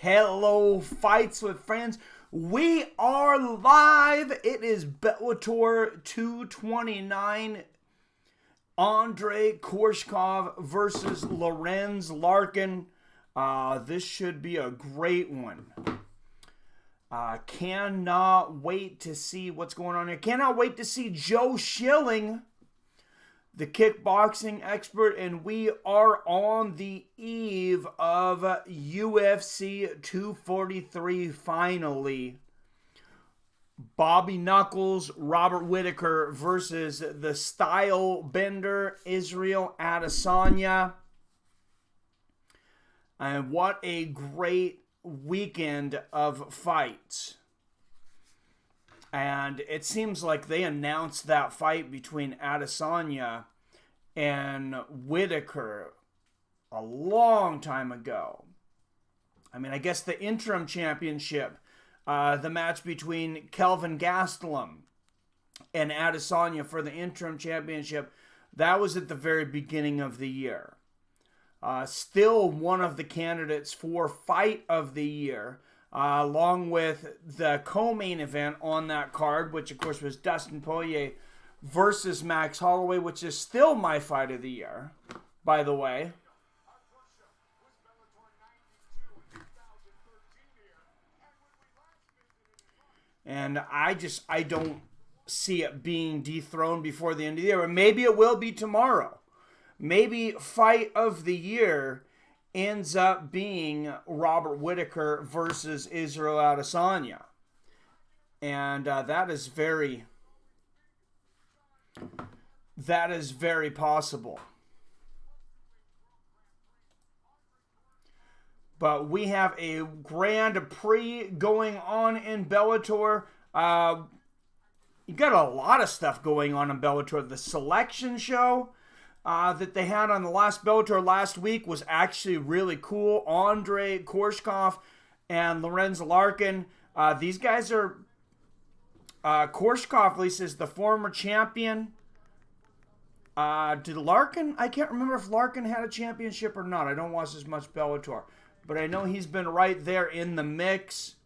Hello, Fights with Friends. We are live. It is Bellator 229. Andrey Koreshkov versus Lorenz Larkin. This should be a great one. Cannot wait to see what's going on here. Cannot wait to see Joe Schilling, the kickboxing expert, and we are on the eve of UFC 243 finally. Bobby Knuckles, Robert Whittaker versus the style bender, Israel Adesanya. And what a great weekend of fights. And it seems like they announced that fight between Adesanya and Whittaker a long time ago. I mean, I guess the interim championship, the match between Kelvin Gastelum and Adesanya for the interim championship, that was at the very beginning of the year. Still one of the candidates for Fight of the Year. Along with the co-main event on that card, which of course was Dustin Poirier versus Max Holloway, which is still my fight of the year, by the way. And I don't see it being dethroned before the end of the year. Or maybe it will be tomorrow. Maybe Fight of the Year ends up being Robert Whittaker versus Israel Adesanya. And that is very possible. But we have a Grand Prix going on in Bellator. You got a lot of stuff going on in Bellator. The selection show that they had on the last Bellator last week was actually really cool. Andrey Koreshkov and Lorenz Larkin. These guys are... Koreshkov, at least, is the former champion. Did Larkin... I can't remember if Larkin had a championship or not. I don't watch as much Bellator. But I know he's been right there in the mix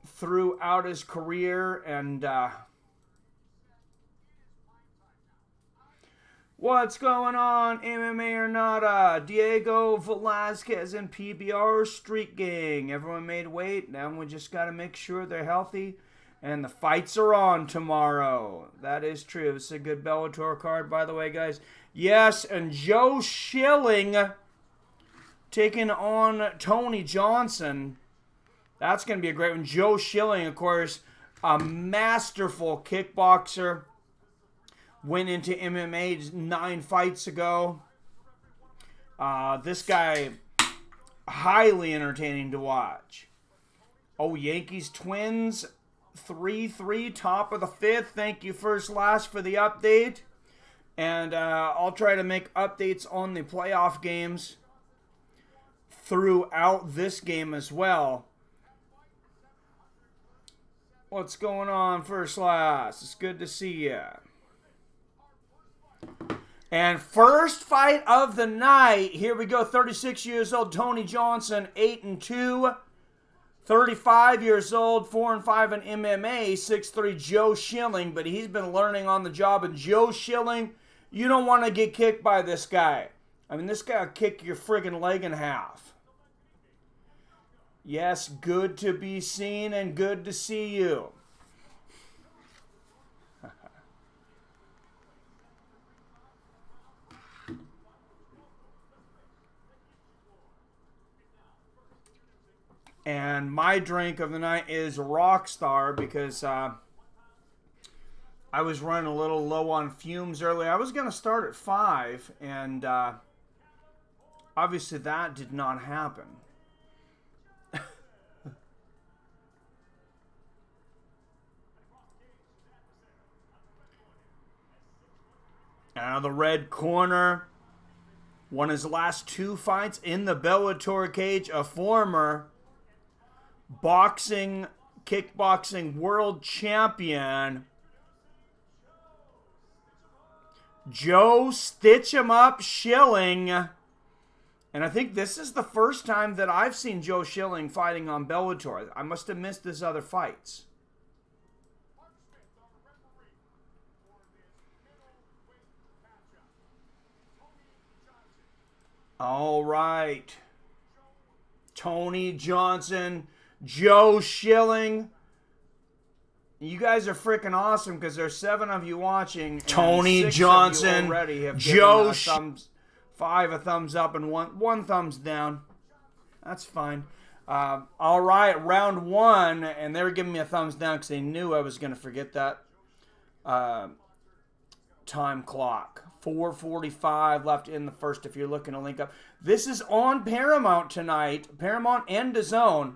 throughout his career. And... what's going on, MMA or nada? Diego Velasquez and PBR Street Gang. Everyone made weight. Now we just got to make sure they're healthy. And the fights are on tomorrow. That is true. It's a good Bellator card, by the way, guys. Yes, and Joe Schilling taking on Tony Johnson. That's going to be a great one. Joe Schilling, of course, a masterful kickboxer. Went into MMA 9 fights ago. This guy, highly entertaining to watch. Oh, Yankees Twins, 3-3, top of the 5th. Thank you, First Last, for the update. And I'll try to make updates on the playoff games throughout this game as well. What's going on, First Last? It's good to see you. And first fight of the night, here we go, 36 years old, Tony Johnson, 8-2. 35 years old, 4-5 in MMA, 6'3", Joe Schilling, but he's been learning on the job. And Joe Schilling, you don't want to get kicked by this guy. I mean, this guy will kick your friggin' leg in half. Yes, good to be seen and good to see you. And my drink of the night is Rockstar because I was running a little low on fumes earlier. I was going to start at 5, and obviously that did not happen. Now the red corner won his last 2 fights in the Bellator cage, a former kickboxing world champion, Joe Stitch 'em Up Schilling. And I think this is the first time that I've seen Joe Schilling fighting on Bellator. I must have missed his other fights. All right. Tony Johnson, Joe Schilling. You guys are freaking awesome because there's 7 of you watching. Tony Johnson, already have Joe Schilling. 5 a thumbs up and one thumbs down. That's fine. All right, round 1, and they were giving me a thumbs down because they knew I was going to forget that time clock. 4:45 left in the first if you're looking to link up. This is on Paramount tonight. Paramount and DAZN.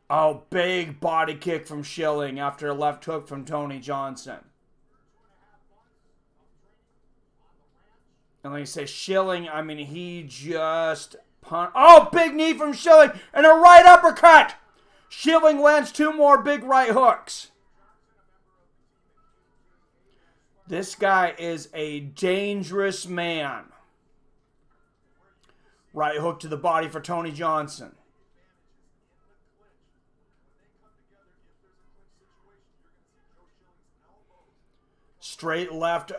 Oh, big body kick from Schilling after a left hook from Tony Johnson. And like I say, Schilling, I mean, he just punched. Oh, big knee from Schilling and a right uppercut. Schilling lands 2 more big right hooks. This guy is a dangerous man. Right hook to the body for Tony Johnson. Straight left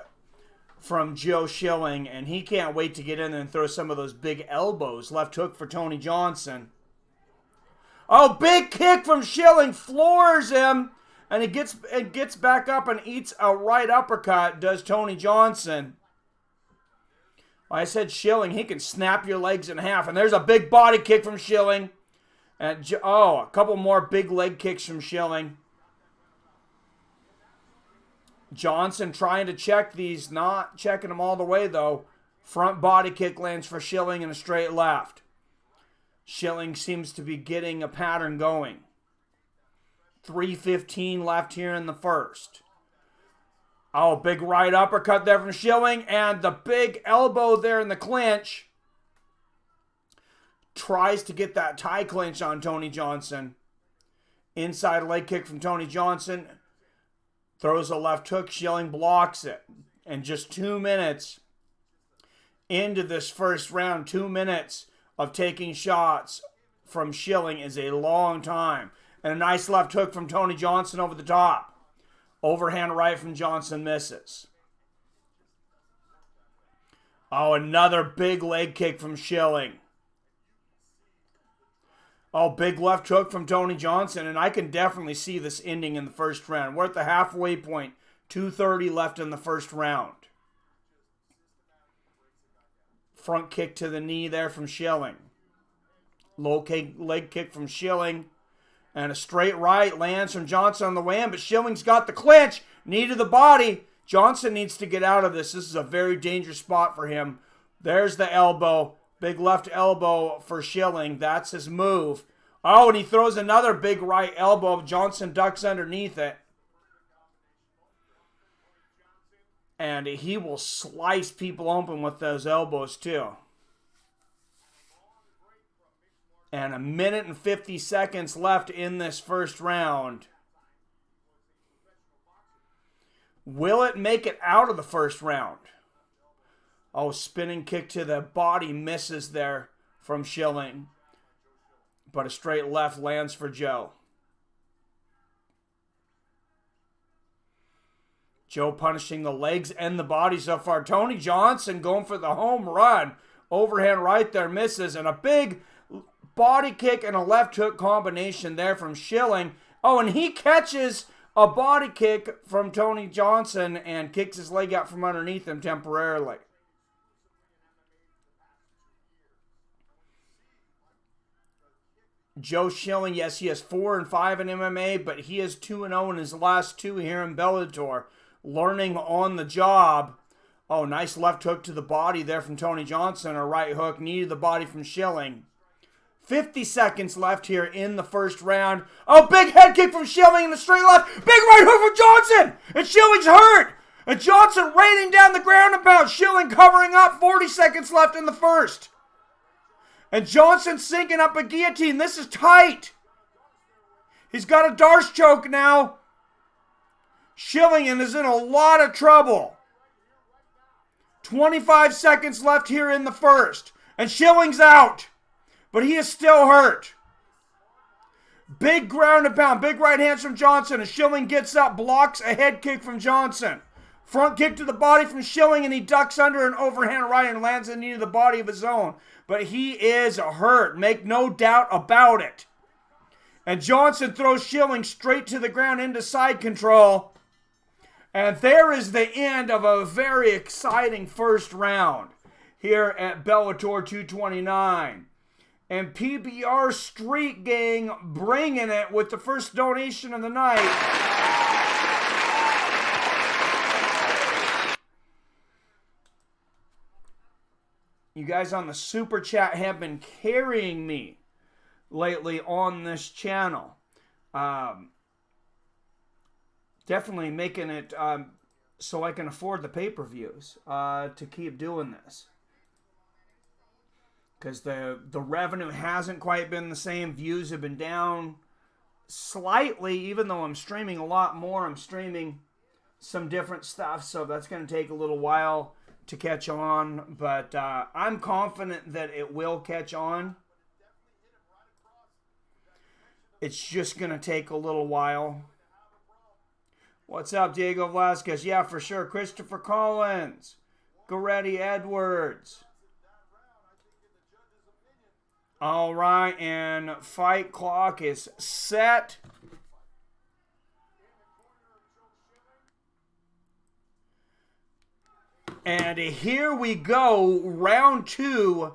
from Joe Schilling, and he can't wait to get in there and throw some of those big elbows. Left hook for Tony Johnson. Oh, big kick from Schilling, floors him, and he gets back up and eats a right uppercut, does Tony Johnson. Well, I said Schilling, he can snap your legs in half, and there's a big body kick from Schilling. And a couple more big leg kicks from Schilling. Johnson trying to check these, not checking them all the way though. Front body kick lands for Schilling and a straight left. Schilling seems to be getting a pattern going. 3:15 left here in the first. Oh, big right uppercut there from Schilling and the big elbow there in the clinch. Tries to get that tie clinch on Tony Johnson. Inside leg kick from Tony Johnson. Throws a left hook, Schilling blocks it. And just 2 minutes into this first round, 2 minutes of taking shots from Schilling is a long time. And a nice left hook from Tony Johnson over the top. Overhand right from Johnson misses. Oh, another big leg kick from Schilling. Oh, big left hook from Tony Johnson, and I can definitely see this ending in the first round. We're at the halfway point. 2:30 left in the first round. Front kick to the knee there from Schilling. Low kick, leg kick from Schilling. And a straight right lands from Johnson on the way in, but Schilling's got the clinch. Knee to the body. Johnson needs to get out of this. This is a very dangerous spot for him. There's the elbow. Big left elbow for Schilling. That's his move. Oh, and he throws another big right elbow. Johnson ducks underneath it. And he will slice people open with those elbows too. And 1 minute and 50 seconds left in this first round. Will it make it out of the first round? Oh, spinning kick to the body misses there from Schilling. But a straight left lands for Joe. Joe punishing the legs and the body so far. Tony Johnson going for the home run. Overhand right there misses. And a big body kick and a left hook combination there from Schilling. Oh, and he catches a body kick from Tony Johnson and kicks his leg out from underneath him temporarily. Joe Schilling, yes, he has 4-5 in MMA, but he is 2-0 in his last 2 here in Bellator. Learning on the job. Oh, nice left hook to the body there from Tony Johnson. A right hook, knee to the body from Schilling. 50 seconds left here in the first round. Oh, big head kick from Schilling in the straight left. Big right hook from Johnson. And Schilling's hurt. And Johnson raining down the ground about. Schilling covering up. 40 seconds left in the first. And Johnson sinking up a guillotine. This is tight. He's got a Darce choke now. Schilling is in a lot of trouble. 25 seconds left here in the first. And Schilling's out. But he is still hurt. Big ground and pound. Big right hands from Johnson. And Schilling gets up, blocks a head kick from Johnson. Front kick to the body from Schilling, and he ducks under an overhand right and lands a knee to the body of his own. But he is hurt. Make no doubt about it. And Johnson throws Schilling straight to the ground into side control. And there is the end of a very exciting first round here at Bellator 229. And PBR Street Gang bringing it with the first donation of the night. You guys on the Super Chat have been carrying me lately on this channel. Definitely making it so I can afford the pay-per-views to keep doing this. Because the revenue hasn't quite been the same. Views have been down slightly, even though I'm streaming a lot more. I'm streaming some different stuff, so that's going to take a little while to catch on. But I'm confident that it will catch on. It's just going to take a little while. What's up, Diego Velasquez? Yeah, for sure. Christopher Collins. Goretti Edwards. All right, and fight clock is set. And here we go, round two.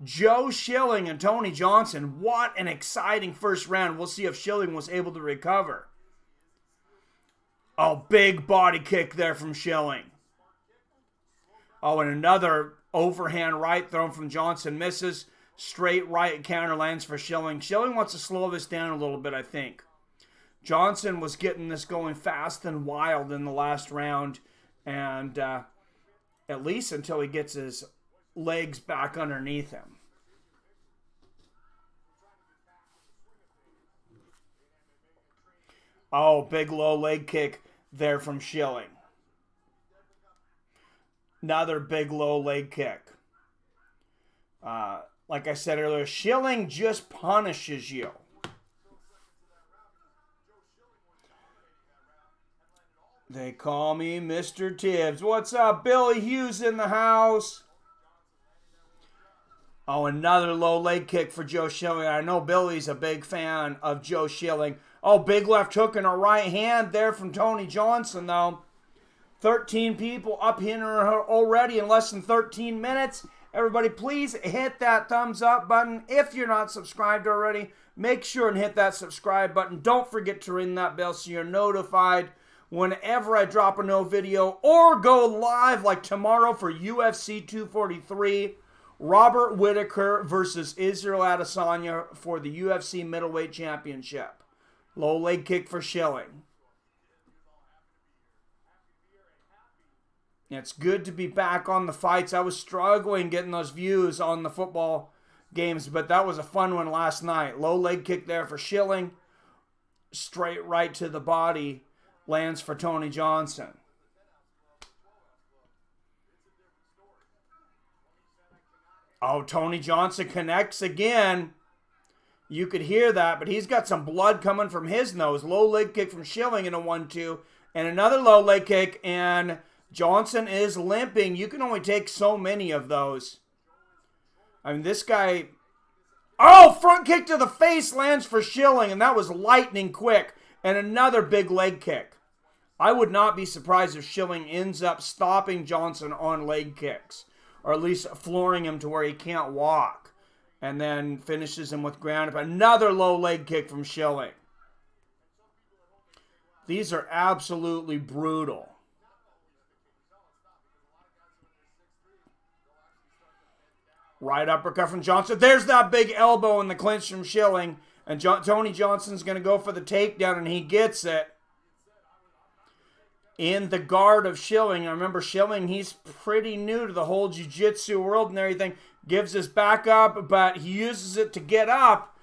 Joe Schilling and Tony Johnson. What an exciting first round. We'll see if Schilling was able to recover. Oh, big body kick there from Schilling. Oh, and another overhand right thrown from Johnson. Misses. Straight right counter lands for Schilling. Schilling wants to slow this down a little bit, I think. Johnson was getting this going fast and wild in the last round. And at least until he gets his legs back underneath him. Oh, big low leg kick there from Schilling. Another big low leg kick. Like I said earlier, Schilling just punishes you. They call me Mr. Tibbs. What's up? Billy Hughes in the house. Oh, another low leg kick for Joe Schilling. I know Billy's a big fan of Joe Schilling. Oh, big left hook and a right hand there from Tony Johnson, though. 13 people up here already in less than 13 minutes. Everybody, please hit that thumbs up button. If you're not subscribed already, make sure and hit that subscribe button. Don't forget to ring that bell so you're notified whenever I drop a new video or go live like tomorrow for UFC 243. Robert Whittaker versus Israel Adesanya for the UFC Middleweight Championship. Low leg kick for Schilling. It's good to be back on the fights. I was struggling getting those views on the football games, but that was a fun one last night. Low leg kick there for Schilling. Straight right to the body. Lands for Tony Johnson. Oh, Tony Johnson connects again. You could hear that, but he's got some blood coming from his nose. Low leg kick from Schilling in a 1-2. And another low leg kick, and Johnson is limping. You can only take so many of those. I mean, this guy... Oh, front kick to the face lands for Schilling, and that was lightning quick. And another big leg kick. I would not be surprised if Schilling ends up stopping Johnson on leg kicks. Or at least flooring him to where he can't walk. And then finishes him with ground. Another low leg kick from Schilling. These are absolutely brutal. Right uppercut from Johnson. There's that big elbow in the clinch from Schilling. And Tony Johnson's going to go for the takedown, and he gets it. In the guard of Schilling. I remember Schilling, he's pretty new to the whole jiu-jitsu world and everything. Gives his back up, but he uses it to get up.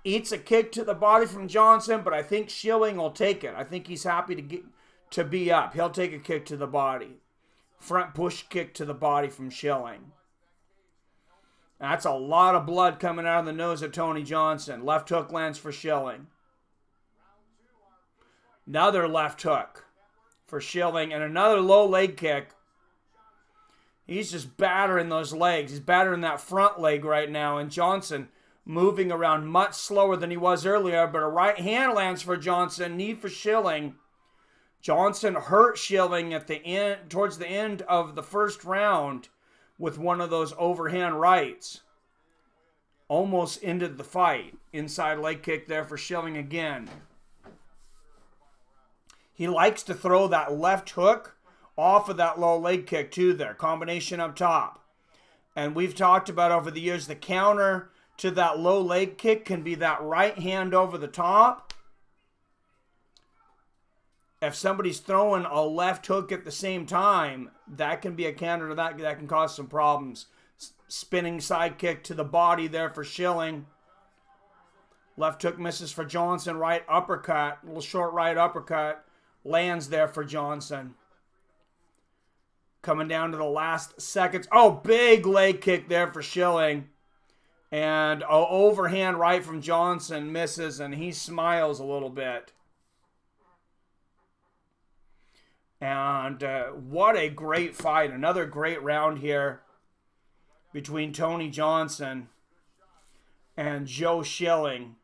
Eats a kick to the body from Johnson, but I think Schilling will take it. I think he's happy to be up. He'll take a kick to the body. Front push kick to the body from Schilling. That's a lot of blood coming out of the nose of Tony Johnson. Left hook lands for Schilling. Another left hook for Schilling and another low leg kick. He's just battering those legs. He's battering that front leg right now. And Johnson moving around much slower than he was earlier. But a right hand lands for Johnson. Knee for Schilling. Johnson hurt Schilling at the end, towards the end of the first round with one of those overhand rights. Almost ended the fight. Inside leg kick there for Schilling again. He likes to throw that left hook off of that low leg kick too there. Combination up top. And we've talked about over the years, the counter to that low leg kick can be that right hand over the top. If somebody's throwing a left hook at the same time, that can be a counter to that. That can cause some problems. Spinning side kick to the body there for Schilling. Left hook misses for Johnson. Right uppercut. A little short right uppercut. Lands there for Johnson. Coming down to the last seconds. Oh, big leg kick there for Schilling. And overhand right from Johnson misses, and he smiles a little bit. And what a great fight. Another great round here between Tony Johnson and Joe Schilling.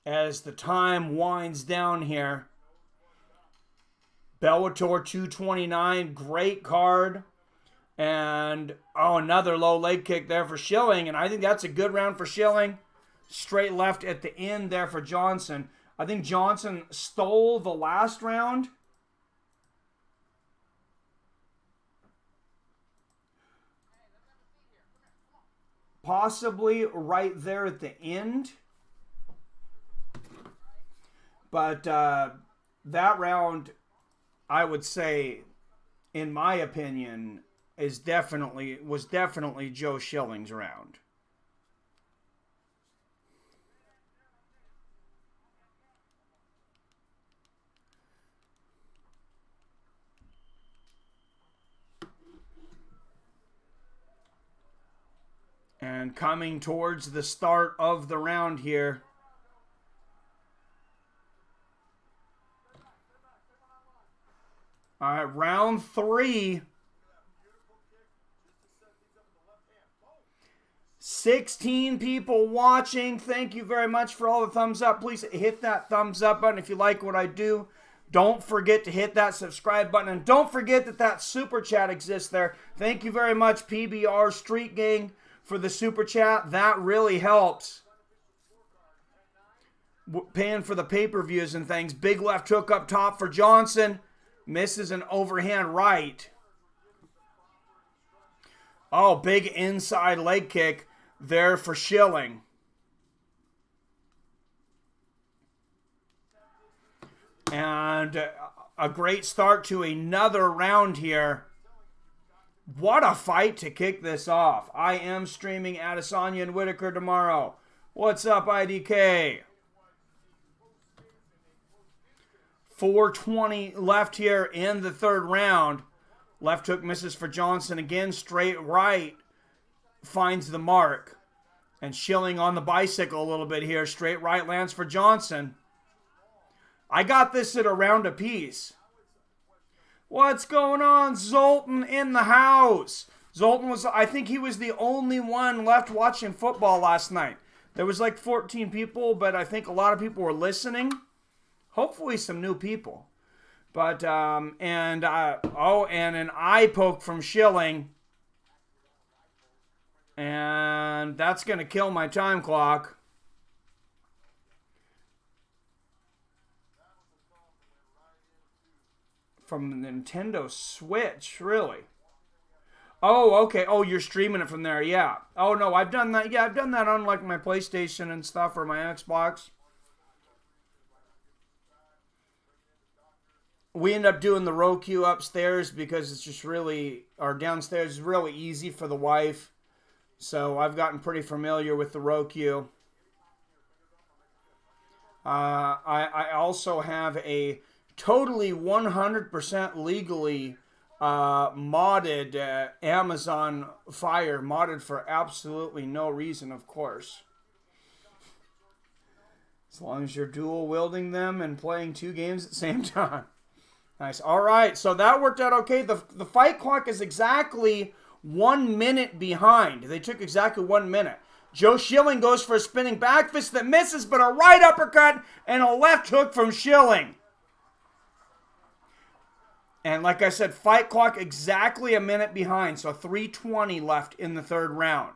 As the time winds down here. Bellator 229, great card. And, another low leg kick there for Schilling. And I think that's a good round for Schilling. Straight left at the end there for Johnson. I think Johnson stole the last round. Possibly right there at the end. But that round, I would say, in my opinion, was definitely Joe Schilling's round. And coming towards the start of the round here. All right, round 3. 16 people watching. Thank you very much for all the thumbs up. Please hit that thumbs up button if you like what I do. Don't forget to hit that subscribe button. And don't forget that super chat exists there. Thank you very much, PBR Street Gang, for the super chat. That really helps. Paying for the pay-per-views and things. Big left hook up top for Johnson. Misses an overhand right. Oh, big inside leg kick there for Schilling. And a great start to another round here. What a fight to kick this off. I am streaming Adesanya and Whitaker tomorrow. What's up, IDK? 4:20 left here in the third round. Left hook misses for Johnson again. Straight right finds the mark. And Schilling on the bicycle a little bit here. Straight right lands for Johnson. I got this at a round apiece. What's going on? Zoltan in the house. Zoltan was, I think he was the only one left watching football last night. There was like 14 people, but I think a lot of people were listening. Hopefully some new people. But, and an eye poke from Schilling. And that's going to kill my time clock. From the Nintendo Switch, really? Oh, okay. Oh, you're streaming it from there, yeah. Oh, no, I've done that. Yeah, I've done that on, like, my PlayStation and stuff, or my Xbox. We end up doing the Roku upstairs because it's just really, or downstairs is really easy for the wife. So I've gotten pretty familiar with the Roku. I also have a totally 100% legally modded Amazon Fire, modded for absolutely no reason, of course. As long as you're dual wielding them and playing 2 games at the same time. Nice. All right, so that worked out okay. The fight clock is exactly 1 minute behind. They took exactly 1 minute. Joe Schilling goes for a spinning back fist that misses, but a right uppercut and a left hook from Schilling. And like I said, fight clock exactly a minute behind, so 3:20 left in the 3rd round.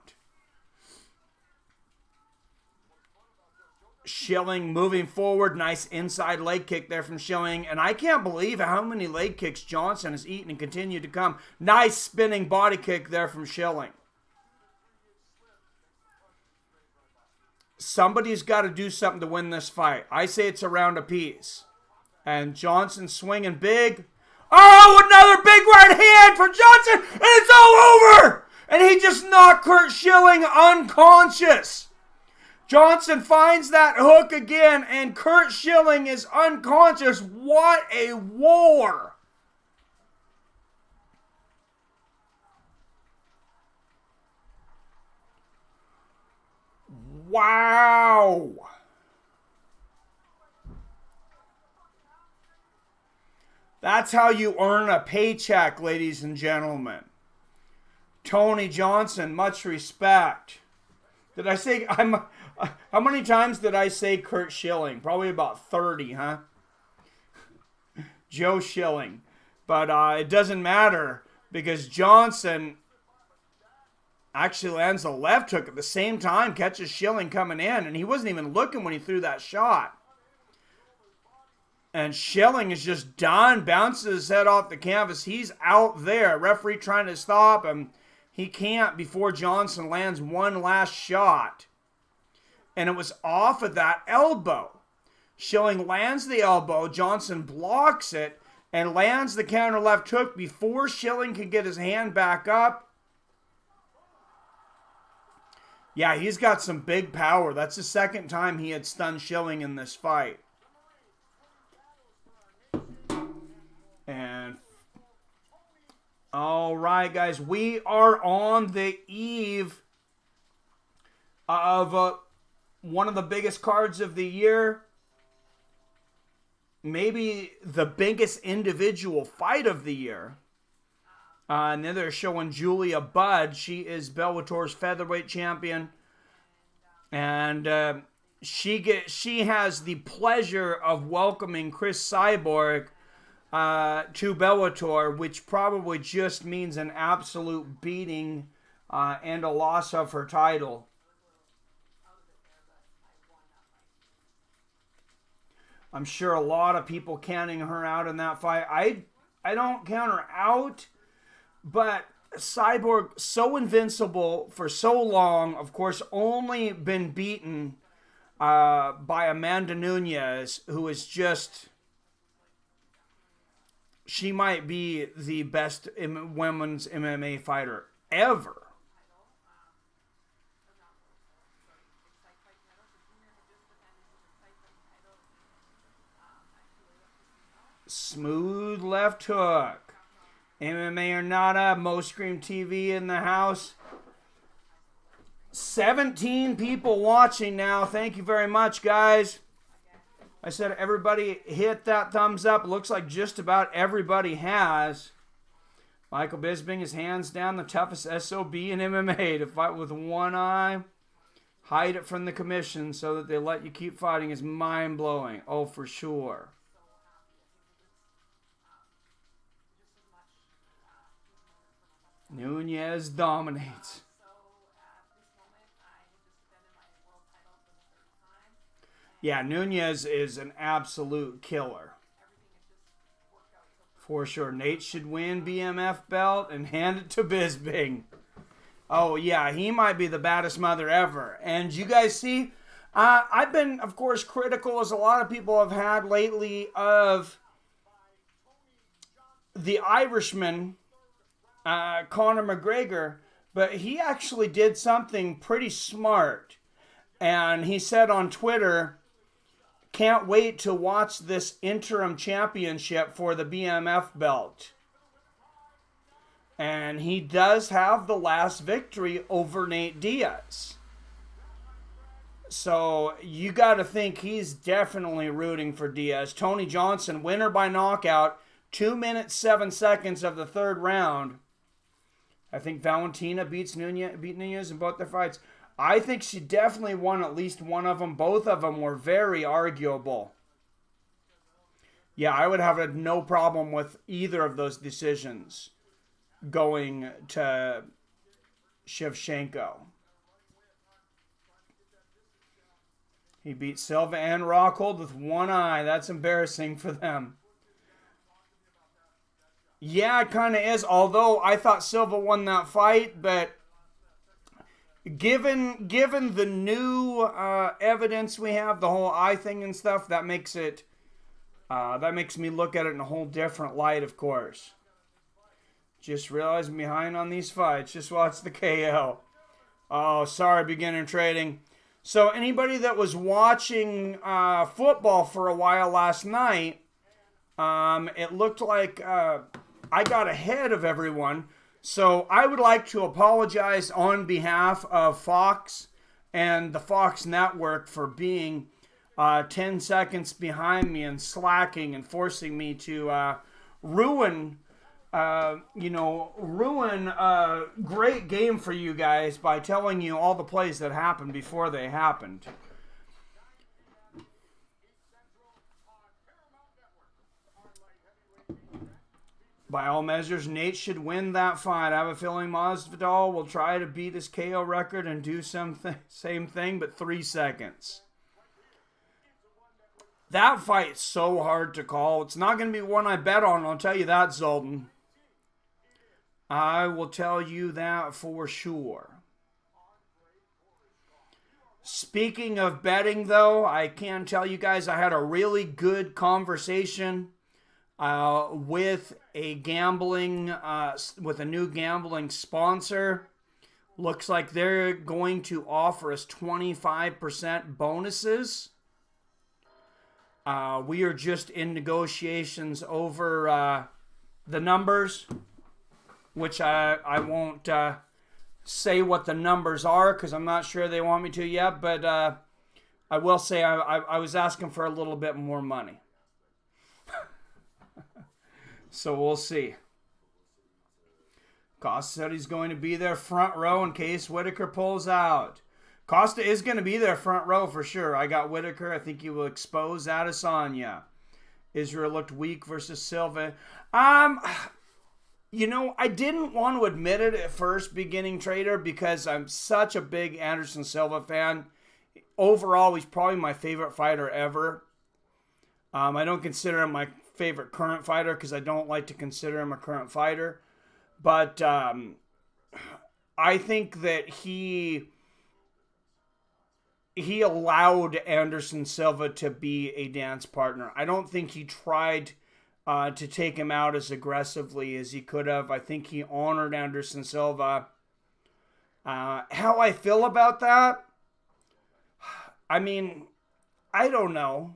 Schilling moving forward. Nice inside leg kick there from Schilling. And I can't believe how many leg kicks Johnson has eaten and continue to come. Nice spinning body kick there from Schilling. Somebody's got to do something to win this fight. I say it's a round apiece. And Johnson swinging big. Oh, another big right hand for Johnson. And it's all over. And he just knocked Kurt Schilling unconscious. Johnson finds that hook again, and Kurt Schilling is unconscious. What a war! Wow! That's how you earn a paycheck, ladies and gentlemen. Tony Johnson, much respect. Did I say how many times did I say Kurt Schilling? Probably about 30, huh? Joe Schilling. But it doesn't matter because Johnson actually lands a left hook at the same time, catches Schilling coming in, and he wasn't even looking when he threw that shot. And Schilling is just done, bounces his head off the canvas. He's out there. Referee trying to stop him. He can't before Johnson lands one last shot. And it was off of that elbow. Schilling lands the elbow. Johnson blocks it and lands the counter left hook before Schilling can get his hand back up. Yeah, he's got some big power. That's the 2nd time he had stunned Schilling in this fight. And all right, guys, we are on the eve of one of the biggest cards of the year. Maybe the biggest individual fight of the year. And then they're showing Julia Budd. She is Bellator's featherweight champion. And she has the pleasure of welcoming Chris Cyborg to Bellator, which probably just means an absolute beating and a loss of her title. I'm sure a lot of people counting her out in that fight. I don't count her out, but Cyborg, so invincible for so long, of course, only been beaten by Amanda Nunes, who is just... She might be the best women's MMA fighter ever. Smooth left hook. MMA or nada. Mo Scream TV in the house. 17 people watching now. Thank you very much, guys. I said everybody hit that thumbs up. Looks like just about everybody has. Michael Bisping is hands down the toughest SOB in MMA. To fight with one eye, hide it from the commission so that they let you keep fighting is mind-blowing. Oh, for sure. Nunes dominates. Yeah, Nunes is an absolute killer. For sure. Nate should win BMF belt and hand it to Bisping. Oh, yeah, he might be the baddest mother ever. And you guys see, I've been, of course, critical, as a lot of people have had lately, of the Irishman, Conor McGregor. But he actually did something pretty smart. And he said on Twitter, can't wait to watch this interim championship for the BMF belt. And he does have the last victory over Nate Diaz. So you got to think he's definitely rooting for Diaz. Tony Johnson, winner by knockout, 2 minutes 7 seconds of the third round. I think Valentina beat Nunez in both their fights. I think she definitely won at least one of them. Both of them were very arguable. Yeah, I would have no problem with either of those decisions going to Shevchenko. He beat Silva and Rockhold with one eye. That's embarrassing for them. Yeah, it kind of is. Although I thought Silva won that fight, but given the new evidence we have, the whole eye thing and stuff, that makes me look at it in a whole different light. Of course. Just realized I'm behind on these fights. Just watch the KO. Oh, sorry, beginner trading. So anybody that was watching football for a while last night, it looked like I got ahead of everyone. So I would like to apologize on behalf of Fox and the Fox Network for being 10 seconds behind me and slacking and forcing me to ruin a great game for you guys by telling you all the plays that happened before they happened. By all measures, Nate should win that fight. I have a feeling Masvidal will try to beat his KO record and do same thing, but 3 seconds. That fight's so hard to call. It's not going to be one I bet on, I'll tell you that, Zoltan. I will tell you that for sure. Speaking of betting, though, I can tell you guys I had a really good conversation with a new gambling sponsor. Looks like they're going to offer us 25% bonuses. We are just in negotiations over the numbers, which I won't say what the numbers are because I'm not sure they want me to yet, but I will say I was asking for a little bit more money. So we'll see. Costa said he's going to be there front row in case Whitaker pulls out. Costa is going to be there front row for sure. I got Whitaker. I think he will expose Adesanya. Israel looked weak versus Silva. I didn't want to admit it at first, beginning trader, because I'm such a big Anderson Silva fan. Overall, he's probably my favorite fighter ever. I don't consider him my favorite current fighter because I don't like to consider him a current fighter. But I think that he allowed Anderson Silva to be a dance partner. I don't think he tried to take him out as aggressively as he could have. I think he honored Anderson Silva. How I feel about that? I mean, I don't know.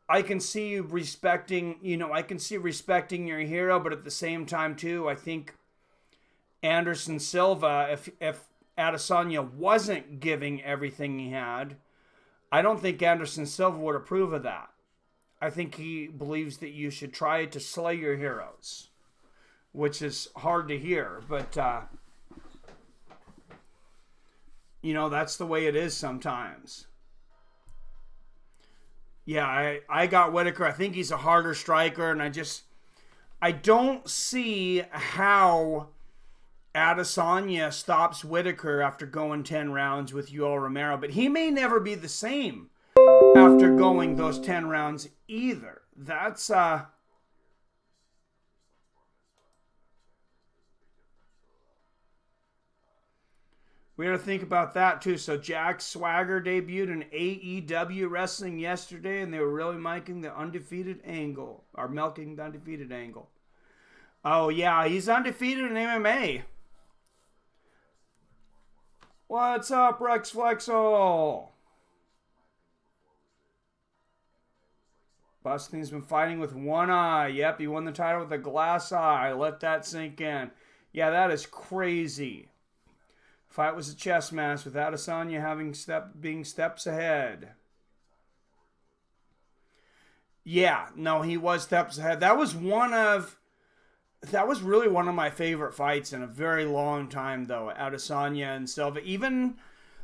I can see you respecting your hero, but at the same time too, I think Anderson Silva, if Adesanya wasn't giving everything he had, I don't think Anderson Silva would approve of that. I think he believes that you should try to slay your heroes, which is hard to hear, but that's the way it is sometimes. Yeah, I got Whitaker. I think he's a harder striker, and I don't see how Adesanya stops Whitaker after going 10 rounds with Yoel Romero, but he may never be the same after going those 10 rounds either. That's we got to think about that too. So Jack Swagger debuted in AEW wrestling yesterday, and they were really milking the undefeated angle. Oh yeah, he's undefeated in MMA. What's up, Rex Flexel? Busting's been fighting with one eye. Yep, he won the title with a glass eye. Let that sink in. Yeah, that is crazy. Fight was a chess match with Adesanya being steps ahead. Yeah, no, he was steps ahead. That was really one of my favorite fights in a very long time, though. Adesanya and Silva. Even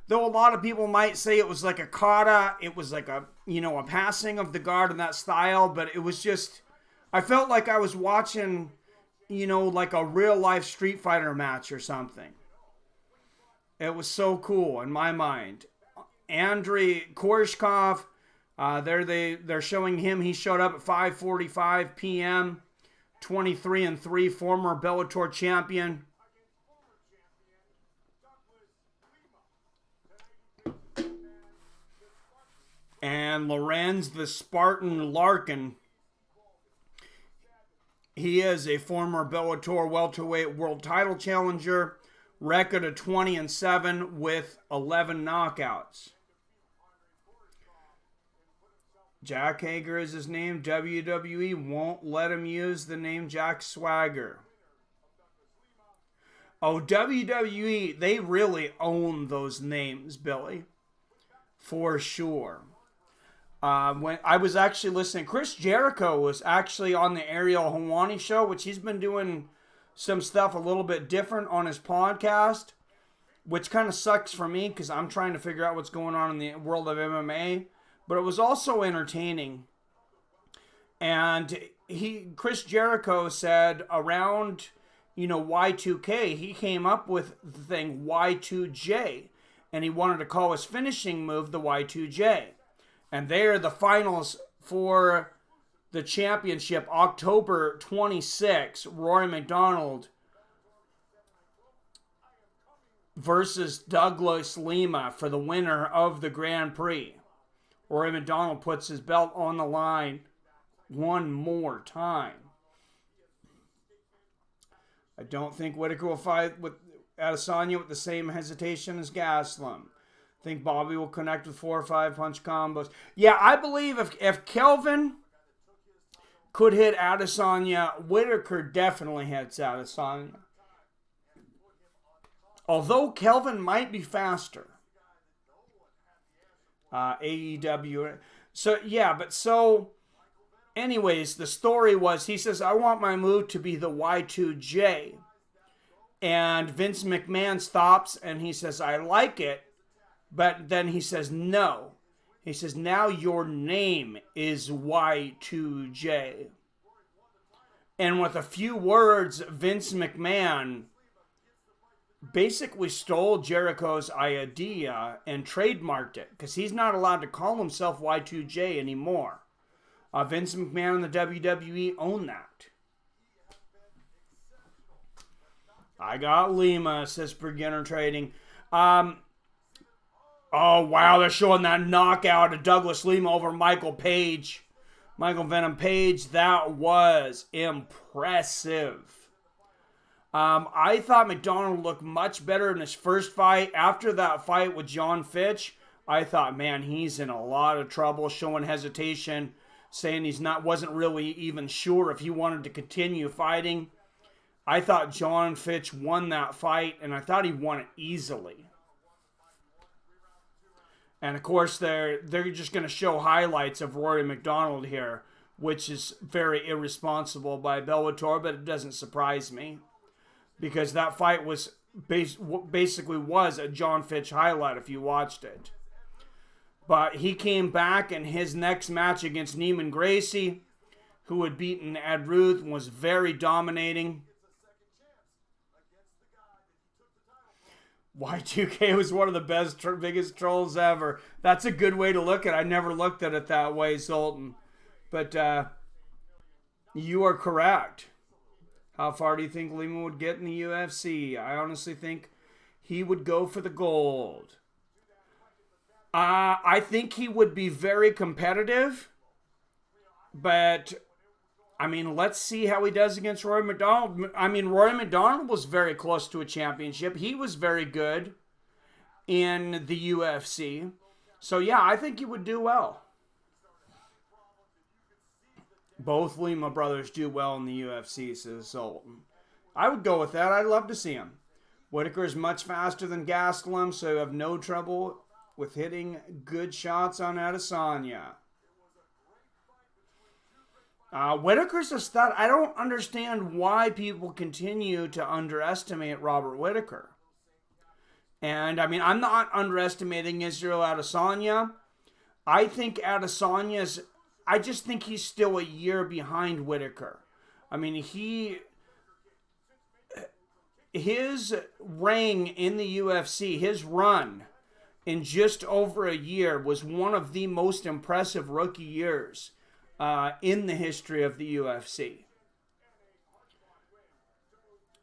though a lot of people might say it was like a kata, it was like a passing of the guard in that style, but it was just, I felt like I was watching, like a real life Street Fighter match or something. It was so cool in my mind. Andrey Koreshkov, they're showing him. He showed up at 5:45 p.m. 23-3, former Bellator champion. And Lorenz the Spartan Larkin. He is a former Bellator welterweight world title challenger. Record of 20-7 with 11 knockouts. Jack Hager is his name. WWE won't let him use the name Jack Swagger. Oh, WWE, they really own those names, Billy. For sure. When I was actually listening, Chris Jericho was actually on the Ariel Helwani show, which he's been doing some stuff a little bit different on his podcast, which kind of sucks for me because I'm trying to figure out what's going on in the world of MMA. But it was also entertaining. And Chris Jericho said around, Y2K, he came up with the thing Y2J. And he wanted to call his finishing move the Y2J. And they're the finals for the championship, October 26, Rory McDonald versus Douglas Lima for the winner of the Grand Prix. Rory McDonald puts his belt on the line one more time. I don't think Whitaker will fight with Adesanya with the same hesitation as Gaslam. I think Bobby will connect with 4 or 5 punch combos. Yeah, I believe if Kelvin could hit Adesanya, Whitaker definitely hits Adesanya. Although Kelvin might be faster. AEW. So anyways, the story was, he says, I want my move to be the Y2J. And Vince McMahon stops and he says, I like it. But then he says, no. He says, now your name is Y2J. And with a few words, Vince McMahon basically stole Jericho's idea and trademarked it, because he's not allowed to call himself Y2J anymore. Vince McMahon and the WWE own that. I got Lima, says Beginner Trading. Oh, wow, they're showing that knockout of Douglas Lima over Michael Venom Page. That was impressive. I thought McDonald looked much better in his first fight. After that fight with John Fitch, I thought, man, he's in a lot of trouble, showing hesitation, saying wasn't really even sure if he wanted to continue fighting. I thought John Fitch won that fight, and I thought he won it easily. And of course, they're just going to show highlights of Rory McDonald here, which is very irresponsible by Bellator, but it doesn't surprise me, because that fight was basically was a John Fitch highlight if you watched it. But he came back in his next match against Neiman Gracie, who had beaten Ed Ruth and was very dominating. Y2K was one of the biggest trolls ever. That's a good way to look at it. I never looked at it that way, Sultan. But you are correct. How far do you think Lima would get in the UFC? I honestly think he would go for the gold. I think he would be very competitive. But, I mean, let's see how he does against Rory McDonald. I mean, Rory McDonald was very close to a championship. He was very good in the UFC. So, yeah, I think he would do well. Both Lima brothers do well in the UFC, says Sultan. I would go with that. I'd love to see him. Whitaker is much faster than Gastelum, so you have no trouble with hitting good shots on Adesanya. Whitaker's a stud. I don't understand why people continue to underestimate Robert Whitaker. And, I mean, I'm not underestimating Israel Adesanya. I think I just think he's still a year behind Whitaker. I mean, his reign in the UFC, his run in just over a year was one of the most impressive rookie years in the history of the UFC.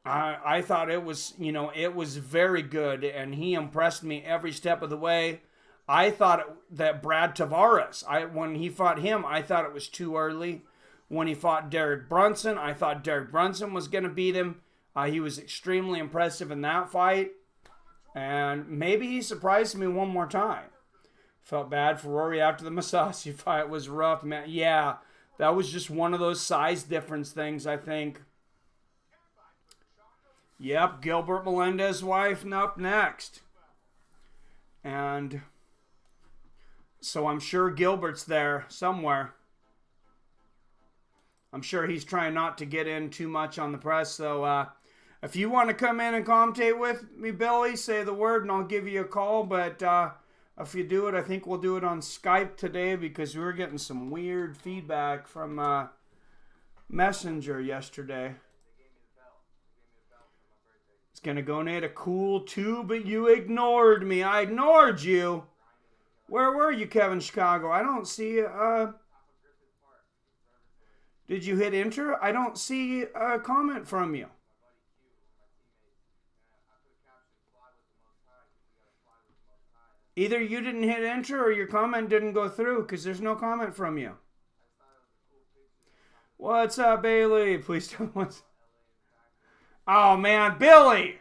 I thought it was, it was very good, and he impressed me every step of the way. I thought that Brad Tavares, when he fought him, I thought it was too early. When he fought Derek Brunson, I thought Derek Brunson was going to beat him. He was extremely impressive in that fight. And maybe he surprised me one more time. Felt bad for Rory after the Masasi fight. It was rough, man. Yeah, that was just one of those size difference things, I think. Yep, Gilbert Melendez's wife up next. And so I'm sure Gilbert's there somewhere. I'm sure he's trying not to get in too much on the press. So if you want to come in and commentate with me, Billy, say the word and I'll give you a call. But if you do it, I think we'll do it on Skype today because we were getting some weird feedback from Messenger yesterday. It's going to donate a cool $2, but you ignored me. I ignored you. Where were you, Kevin Chicago? I don't see... Did you hit enter? I don't see a comment from you. Either you didn't hit enter or your comment didn't go through because there's no comment from you. What's up, Bailey? Please tell me. Oh, man, Billy!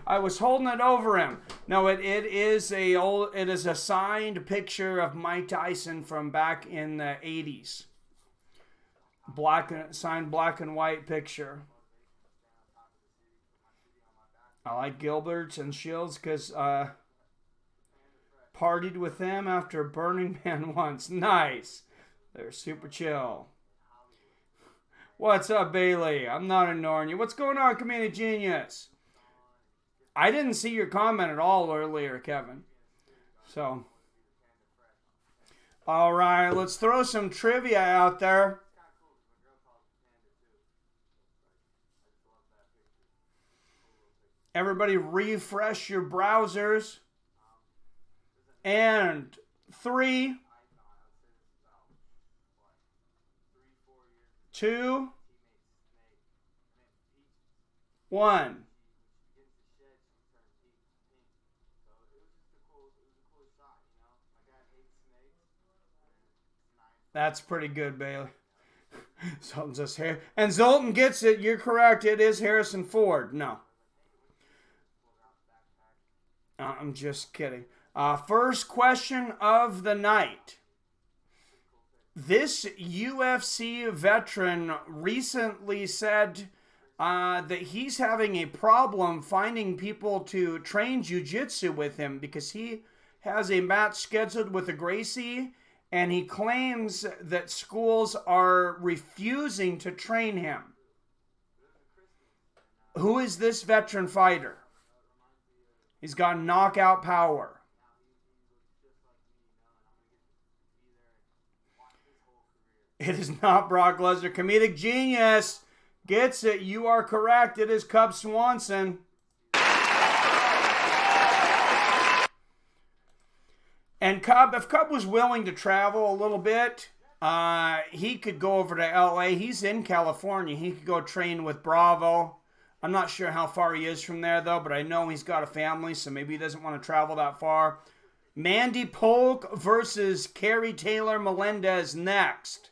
I was holding it over him. No, it is a signed picture of Mike Tyson from back in the 80s. Signed black and white picture. I like Gilbert's and Shields because partied with them after Burning Man once. Nice. They're super chill. What's up, Bailey? I'm not ignoring you. What's going on, Comedic Genius? I didn't see your comment at all earlier, Kevin. So, all right, let's throw some trivia out there. Everybody refresh your browsers. And 3, 2, 1. That's pretty good, Bailey. Zoltan says here. And Zoltan gets it. You're correct. It is Harrison Ford. No. I'm just kidding. First question of the night. This UFC veteran recently said that he's having a problem finding people to train jiu-jitsu with him because he has a match scheduled with a Gracie, and he claims that schools are refusing to train him. Who is this veteran fighter? He's got knockout power. It is not Brock Lesnar. Comedic Genius gets it. You are correct. It is Cub Swanson. And Cub, if Cub was willing to travel a little bit, he could go over to LA. He's in California. He could go train with Bravo. I'm not sure how far he is from there, though, but I know he's got a family, so maybe he doesn't want to travel that far. Mandy Polk versus Kerry Taylor Melendez next.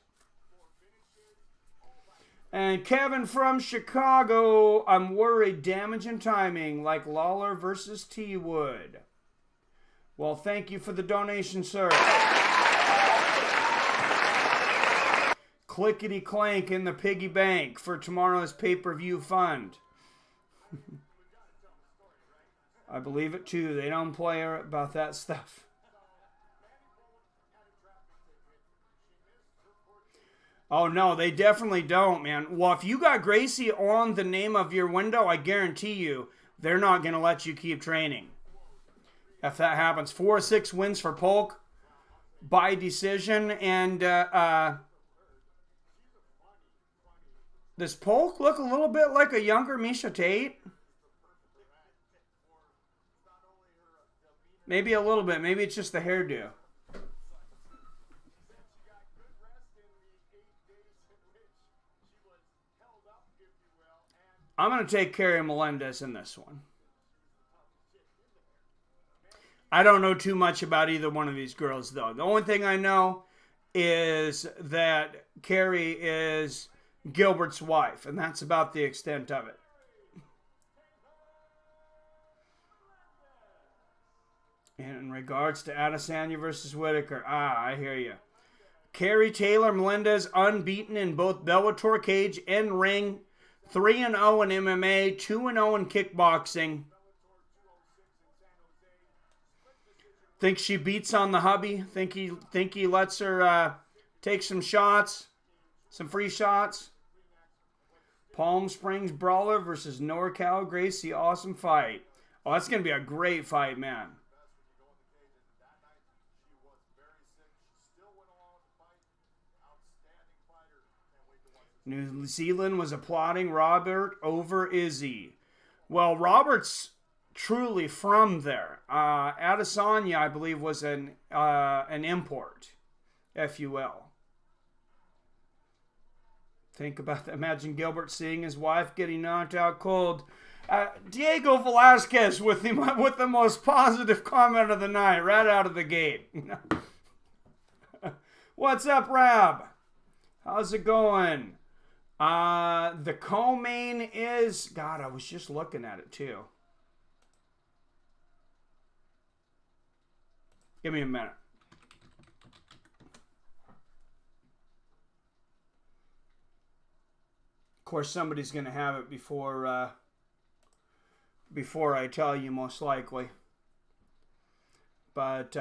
And Kevin from Chicago, I'm worried damage and timing like Lawler versus T. Wood. Well, thank you for the donation, sir. Clickety clank in the piggy bank for tomorrow's pay-per-view fund. I believe it too. They don't play about that stuff. Oh, no, they definitely don't, man. Well, if you got Gracie on the name of your window, I guarantee you they're not going to let you keep training. If that happens. 4 or 6 wins for Polk by decision. And does Polk look a little bit like a younger Miesha Tate? Maybe a little bit. Maybe it's just the hairdo. I'm going to take Kerry Melendez in this one. I don't know too much about either one of these girls, though. The only thing I know is that Kerry is Gilbert's wife, and that's about the extent of it. In regards to Adesanya versus Whitaker, I hear you. Kerry Taylor Melendez unbeaten in both Bellator cage and ring, 3-0 in MMA, 2-0 in kickboxing. Think she beats on the hubby? Think he lets her take some shots, some free shots? Palm Springs Brawler versus NorCal Gracie, awesome fight. Oh, that's going to be a great fight, man. New Zealand was applauding Robert over Izzy. Well, Robert's truly from there. Adesanya, I believe, was an import, if you will. Think about that. Imagine Gilbert seeing his wife getting knocked out cold. Diego Velasquez with the most positive comment of the night, right out of the gate. What's up, Rab? How's it going? The co-main is... God, I was just looking at it, too. Give me a minute. Of course, somebody's going to have it before I tell you, most likely. But...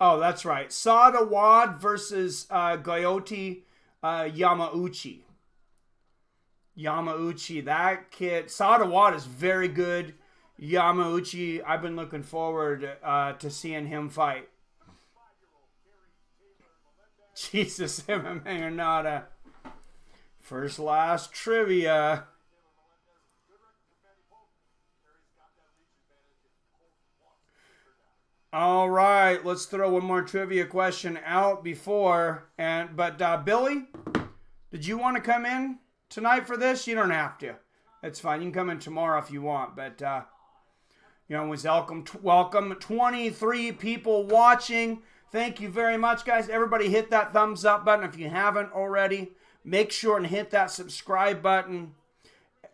oh, that's right. Saad Awad versus Goiti Yamauchi. Yamauchi, that kid. Saad Awad is very good. Yamauchi, I've been looking forward to seeing him fight. Jesus, MMA or nada. First last trivia. All right, let's throw one more trivia question out before. But Billy, did you want to come in tonight for this? You don't have to. It's fine. You can come in tomorrow if you want. But always welcome. 23 people watching. Thank you very much, guys. Everybody hit that thumbs up button if you haven't already. Make sure and hit that subscribe button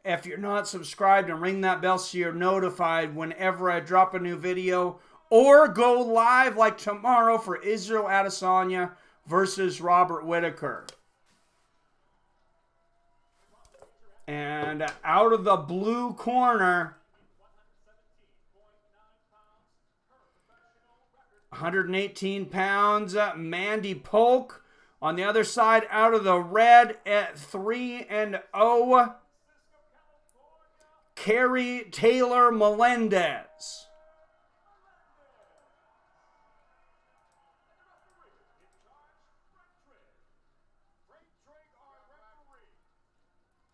if you're not subscribed, and ring that bell so you're notified whenever I drop a new video. Or go live like tomorrow for Israel Adesanya versus Robert Whitaker. And out of the blue corner, 118 pounds, Mandy Polk. On the other side, out of the red at 3-0, Kerry Taylor Melendez.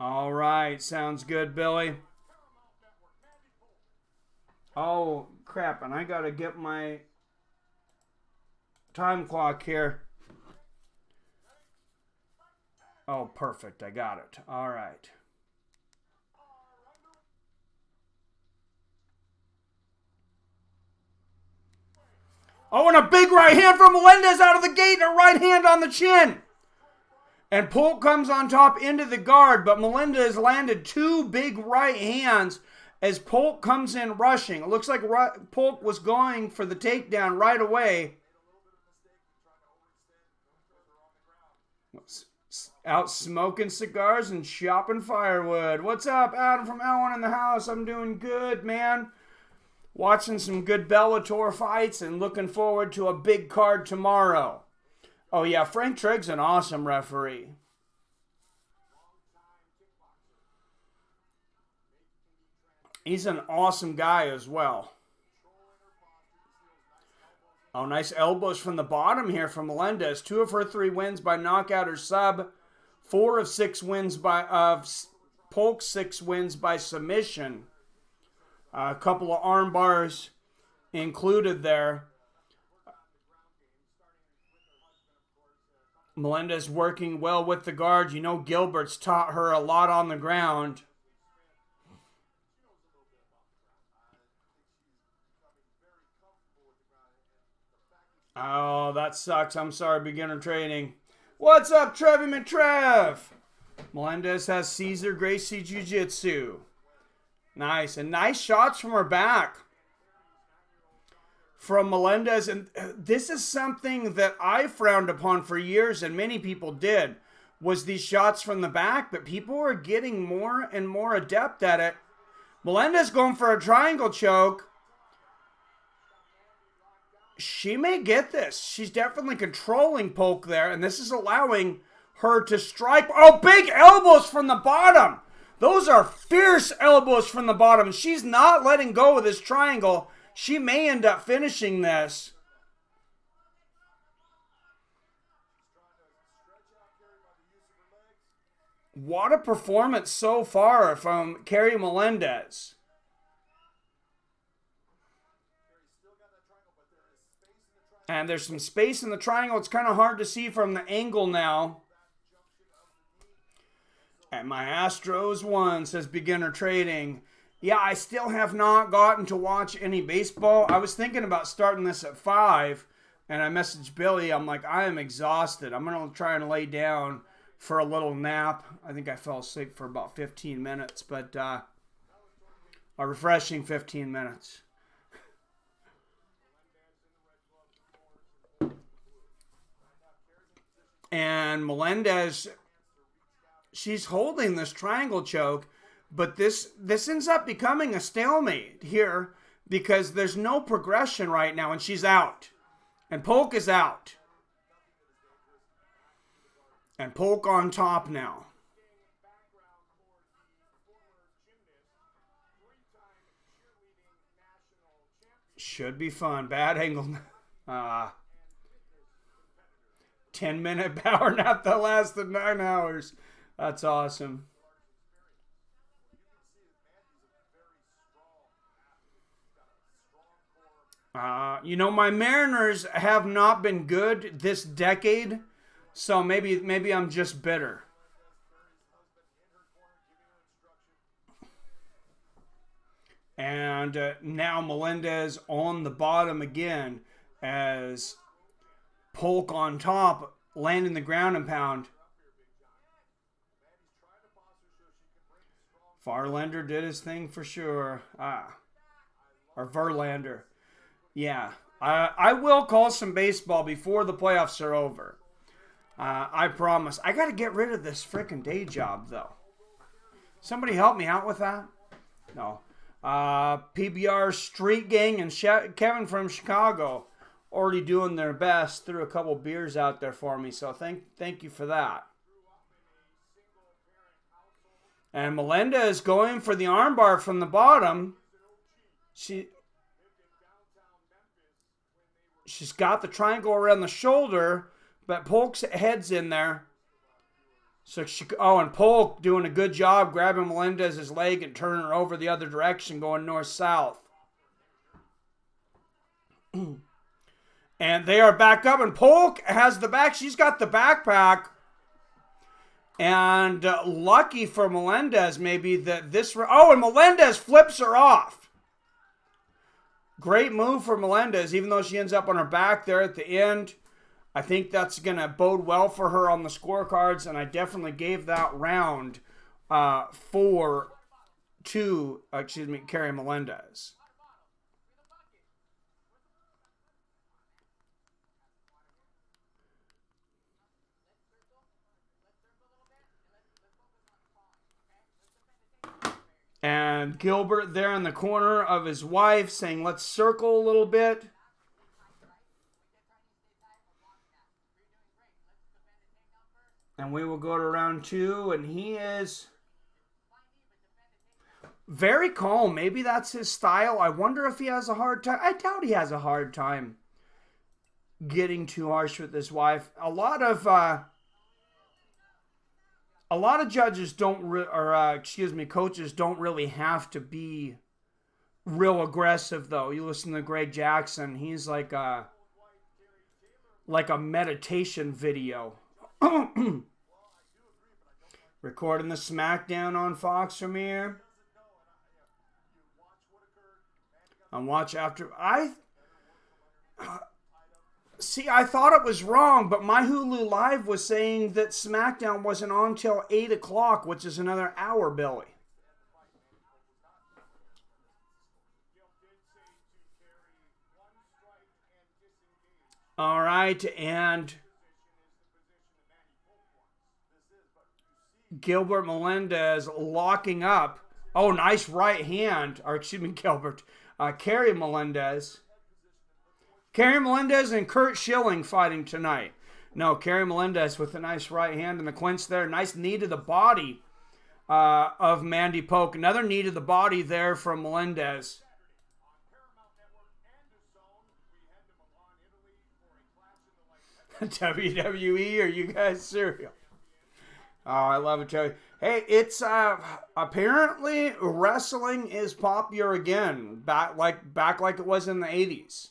All right, sounds good, Billy. Oh, crap, and I got to get my time clock here. Oh, perfect, I got it. All right. Oh, and a big right hand from Melendez out of the gate, and a right hand on the chin. And Polk comes on top into the guard, but Melendez landed 2 big right hands as Polk comes in rushing. It looks like Polk was going for the takedown right away. Out smoking cigars and chopping firewood. What's up, Adam from L1 in the house? I'm doing good, man. Watching some good Bellator fights and looking forward to a big card tomorrow. Oh yeah, Frank Trigg's an awesome referee. He's an awesome guy as well. Oh, nice elbows from the bottom here from Melendez. 2 of her 3 wins by knockout or sub. 4 of 6 wins by Polk, 6 wins by submission. A couple of arm bars included there. Melendez working well with the guard. You know Gilbert's taught her a lot on the ground. Oh, that sucks. I'm sorry, beginner training. What's up, Trevi McTrev? Melendez has Caesar Gracie Jiu-Jitsu. Nice. And nice shots from her back. From Melendez. And this is something that I frowned upon for years, and many people did, was these shots from the back. But people are getting more and more adept at it. Melendez going for a triangle choke. She may get this. She's definitely controlling Polk there, and this is allowing her to strike. Oh, big elbows from the bottom. Those are fierce elbows from the bottom. She's not letting go of this triangle. She may end up finishing this. What a performance so far from Kerry Melendez. And there's some space in the triangle. It's kind of hard to see from the angle now. And my Astros won, says beginner trading. Yeah, I still have not gotten to watch any baseball. I was thinking about starting this at 5. And I messaged Billy. I'm like, I am exhausted. I'm going to try and lay down for a little nap. I think I fell asleep for about 15 minutes. But a refreshing 15 minutes. And Melendez, she's holding this triangle choke, but this ends up becoming a stalemate here because there's no progression right now, and she's out. And Polk is out. And Polk on top now. Should be fun. Bad angle. 10-minute power nap that lasted 9 hours. That's awesome. You know, my Mariners have not been good this decade, so maybe I'm just bitter. And now Melendez on the bottom again as Polk on top, landing the ground and pound. Farlander did his thing for sure. Or Verlander. Yeah. I will call some baseball before the playoffs are over. I promise. I got to get rid of this freaking day job, though. Somebody help me out with that? No. PBR Street Gang and Kevin from Chicago already doing their best. Threw a couple beers out there for me, so thank you for that. And Melendez going for the armbar from the bottom. She's got the triangle around the shoulder, but Polk's head's in there. So and Polk doing a good job grabbing Melendez's leg and turning her over the other direction, going north-south. And they are back up, and Polk has the back. She's got the backpack. And lucky for Melendez, maybe, that this... Oh, and Melendez flips her off. Great move for Melendez, even though she ends up on her back there at the end. I think that's going to bode well for her on the scorecards, and I definitely gave that round Kerry Melendez. And Gilbert there in the corner of his wife saying, let's circle a little bit. And we will go to round 2. And he is very calm. Maybe that's his style. I wonder if he has a hard time. I doubt he has a hard time getting too harsh with his wife. A lot of judges coaches don't really have to be real aggressive, though. You listen to Greg Jackson, he's like a meditation video. Recording the SmackDown on Fox from here. And watch after. I thought it was wrong, but my Hulu Live was saying that SmackDown wasn't on till 8 o'clock, which is another hour, Billy. All right, and Gilbert Melendez locking up. Oh, nice right hand. Or excuse me, Gilbert. Kerry Melendez. Kerry Melendez and Kurt Schilling fighting tonight. No, Kerry Melendez with a nice right hand in the clinch there. Nice knee to the body of Mandy Polk. Another knee to the body there from Melendez. WWE, are you guys serious? Oh, I love it, Joey. Hey, it's apparently wrestling is popular again, back like it was in the 80s.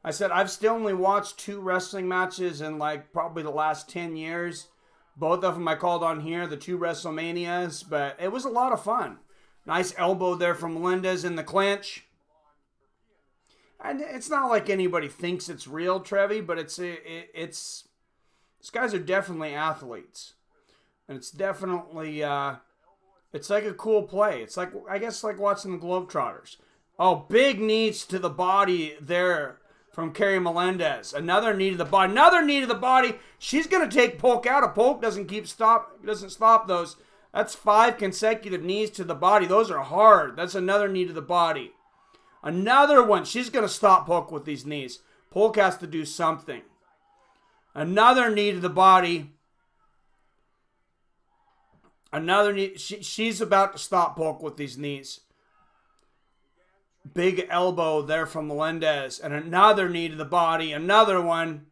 I said I've still only watched 2 wrestling matches in like probably the last 10 years. Both of them I called on here, the 2 WrestleManias, but it was a lot of fun. Nice elbow there from Melendez in the clinch. And it's not like anybody thinks it's real, Trevi, but it's these guys are definitely athletes. And it's definitely, it's like a cool play. It's like, I guess, like watching the Globetrotters. Oh, big knees to the body there from Kerry Melendez. Another knee to the body. Another knee to the body. She's going to take Polk out. If Polk doesn't stop those. That's 5 consecutive knees to the body. Those are hard. That's another knee to the body. Another one. She's going to stop Polk with these knees. Polk has to do something. Another knee to the body. Another knee. She's about to stop Polk with these knees. Big elbow there from Melendez. And another knee to the body. Another one.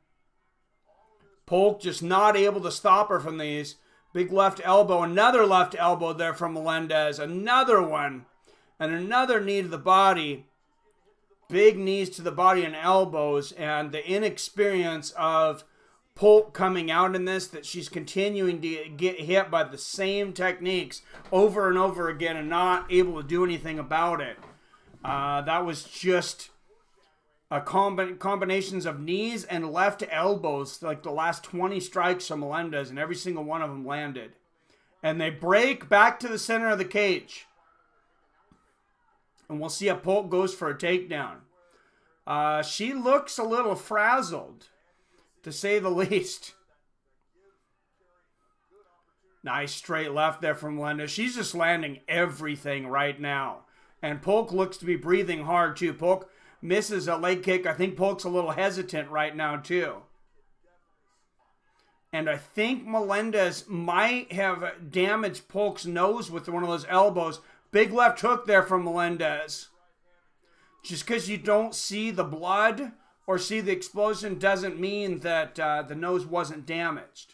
Polk just not able to stop her from these. Big left elbow. Another left elbow there from Melendez. Another one. And another knee to the body. Big knees to the body and elbows. And the inexperience of Polk coming out in this, that she's continuing to get hit by the same techniques over and over again and not able to do anything about it. That was just a combinations of knees and left elbows, like the last 20 strikes from Melendez, and every single one of them landed. And they break back to the center of the cage. And we'll see if Polk goes for a takedown. She looks a little frazzled, to say the least. Nice straight left there from Melendez. She's just landing everything right now. And Polk looks to be breathing hard too. Polk misses a leg kick. I think Polk's a little hesitant right now too. And I think Melendez might have damaged Polk's nose with one of those elbows. Big left hook there from Melendez. Just because you don't see the blood or see the explosion doesn't mean that the nose wasn't damaged.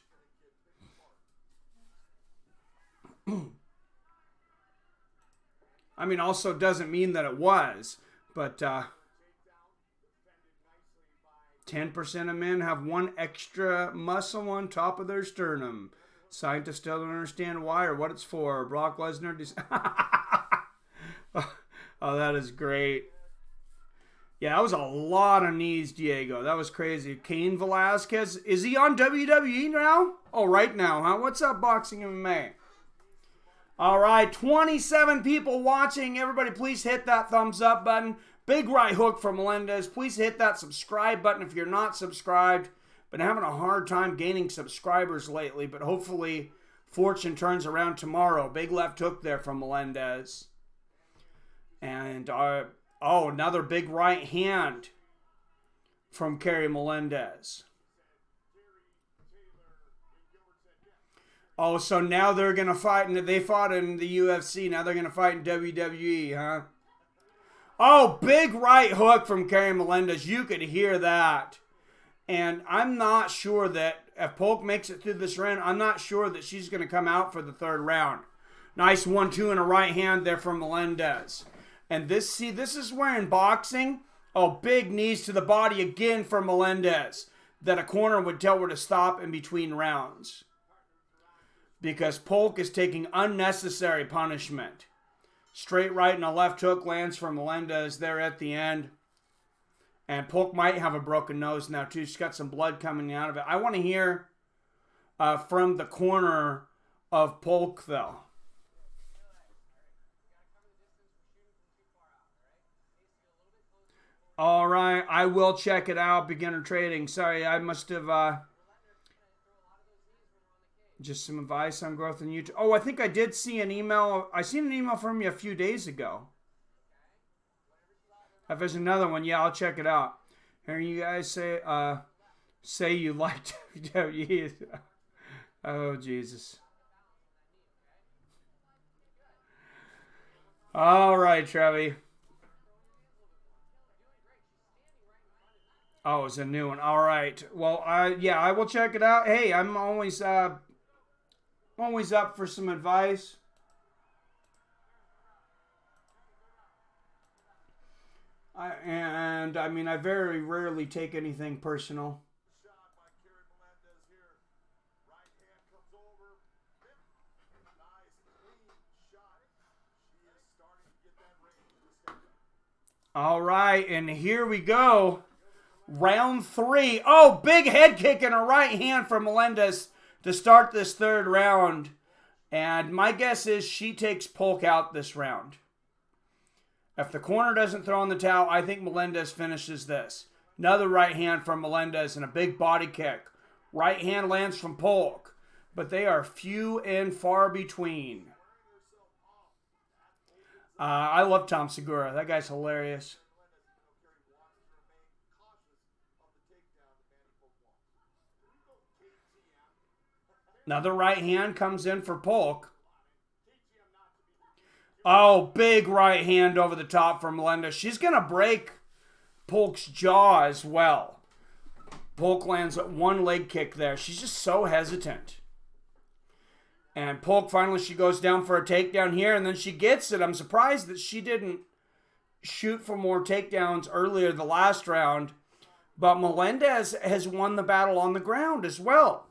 I mean, also doesn't mean that it was, but 10% of men have one extra muscle on top of their sternum. Scientists still don't understand why or what it's for. Brock Lesnar. Oh, that is great. Yeah, that was a lot of knees, Diego. That was crazy. Cain Velasquez. Is he on WWE now? Oh, right now, huh? What's up, Boxing MMA? All right, 27 people watching. Everybody, please hit that thumbs up button. Big right hook from Melendez. Please hit that subscribe button if you're not subscribed. Been having a hard time gaining subscribers lately, but hopefully fortune turns around tomorrow. Big left hook there from Melendez. And, another big right hand from Kerry Melendez. Oh, so now they're going to fight, and they fought in the UFC. Now they're going to fight in WWE, huh? Oh, big right hook from Kerry Melendez. You could hear that. And I'm not sure that if Polk makes it through this round, I'm not sure that she's going to come out for the third round. Nice 1-2 and a right hand there from Melendez. And this is where in boxing, big knees to the body again for Melendez, that a corner would tell her to stop in between rounds. Because Polk is taking unnecessary punishment. Straight right and a left hook lands for Melendez there at the end. And Polk might have a broken nose now too. She's got some blood coming out of it. I want to hear from the corner of Polk though. All right, I will check it out. Beginner trading. Sorry, I must have just some advice on growth on YouTube. Oh, I think I did see an email. I seen an email from you a few days ago. If there's another one, yeah, I'll check it out. Hearing you guys say you liked WWE. Oh, Jesus. All right, Trevi. Oh, it's a new one. All right. Well, I will check it out. Hey, I'm always up for some advice. I very rarely take anything personal. All right, and here we go. Round 3. Oh, big head kick and a right hand from Melendez to start this third round. And my guess is she takes Polk out this round. If the corner doesn't throw in the towel, I think Melendez finishes this. Another right hand from Melendez and a big body kick. Right hand lands from Polk. But they are few and far between. I love Tom Segura. That guy's hilarious. Another right hand comes in for Polk. Oh, big right hand over the top from Melendez. She's going to break Polk's jaw as well. Polk lands one leg kick there. She's just so hesitant. And Polk finally, she goes down for a takedown here, and then she gets it. I'm surprised that she didn't shoot for more takedowns earlier the last round. But Melendez has won the battle on the ground as well.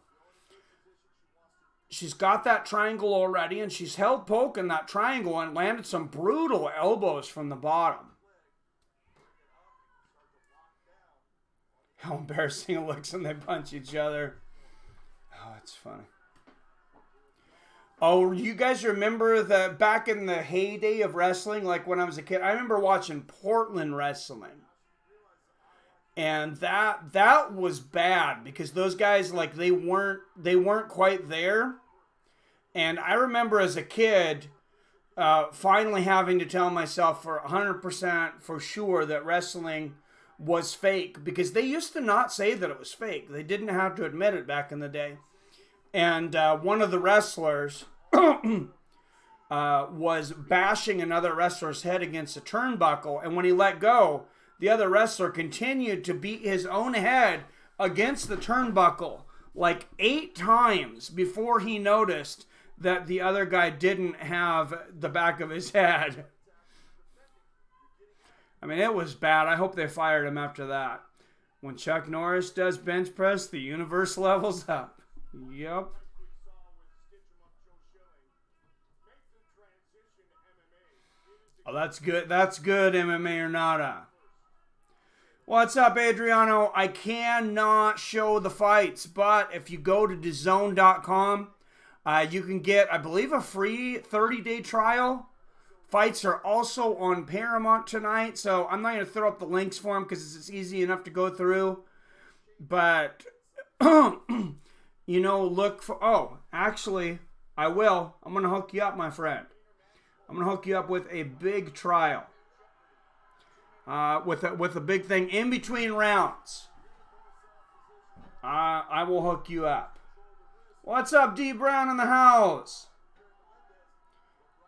She's got that triangle already, and she's held Polk in that triangle and landed some brutal elbows from the bottom. How embarrassing it looks when they punch each other. Oh, it's funny. Oh, you guys remember the back in the heyday of wrestling, like when I was a kid? I remember watching Portland wrestling. And that was bad because those guys, like, they weren't quite there. And I remember as a kid finally having to tell myself for 100% for sure that wrestling was fake, because they used to not say that it was fake. They didn't have to admit it back in the day. And one of the wrestlers was bashing another wrestler's head against a turnbuckle, and when he let go, the other wrestler continued to beat his own head against the turnbuckle like 8 times before he noticed that the other guy didn't have the back of his head. I mean, it was bad. I hope they fired him after that. When Chuck Norris does bench press, the universe levels up. Yep. Oh, that's good. That's good, MMA or nada. What's up, Adriano? I cannot show the fights, but if you go to DAZN.com, you can get, I believe, a free 30-day trial. Fights are also on Paramount tonight, so I'm not going to throw up the links for them because it's easy enough to go through. But, look for... Oh, actually, I will. I'm going to hook you up, my friend. I'm going to hook you up with a big trial. With a big thing in between rounds. I will hook you up. What's up, D Brown in the house?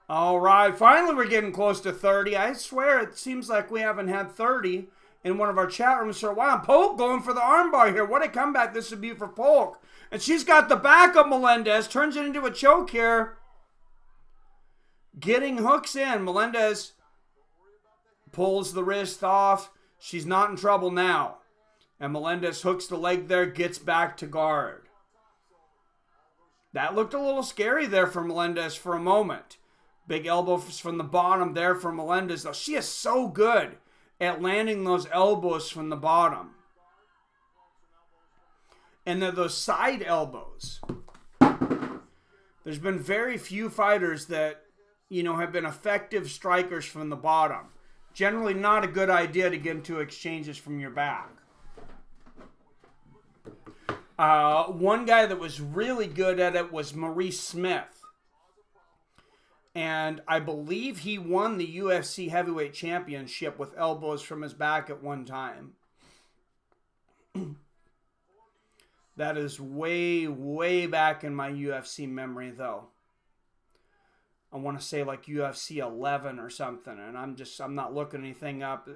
All right. Finally, we're getting close to 30. I swear it seems like we haven't had 30 in one of our chat rooms for a while. Polk going for the armbar here. What a comeback this would be for Polk. And she's got the back of Melendez. Turns it into a choke here. Getting hooks in. Melendez pulls the wrist off. She's not in trouble now. And Melendez hooks the leg there. Gets back to guard. That looked a little scary there for Melendez for a moment. Big elbows from the bottom there for Melendez. Though she is so good at landing those elbows from the bottom. And then those side elbows. There's been very few fighters that, have been effective strikers from the bottom. Generally not a good idea to get into exchanges from your back. One guy that was really good at it was Maurice Smith. And I believe he won the UFC heavyweight championship with elbows from his back at one time. That is way, way back in my UFC memory, though. I want to say like UFC 11 or something, and I'm not looking anything up.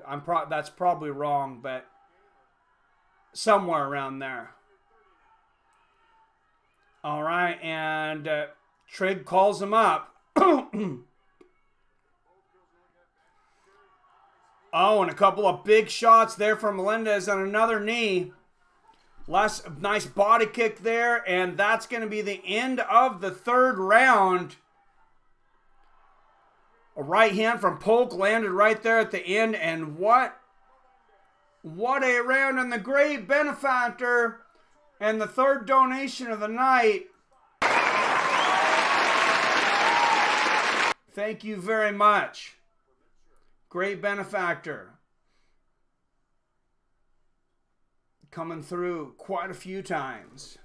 That's probably wrong, but somewhere around there. All right, and Trigg calls him up. Oh, and a couple of big shots there from Melendez on another knee. Nice body kick there, and that's going to be the end of the third round. A right hand from Polk landed right there at the end, and what a round, and the great benefactor and the third donation of the night. Thank you very much. Great benefactor. Coming through quite a few times.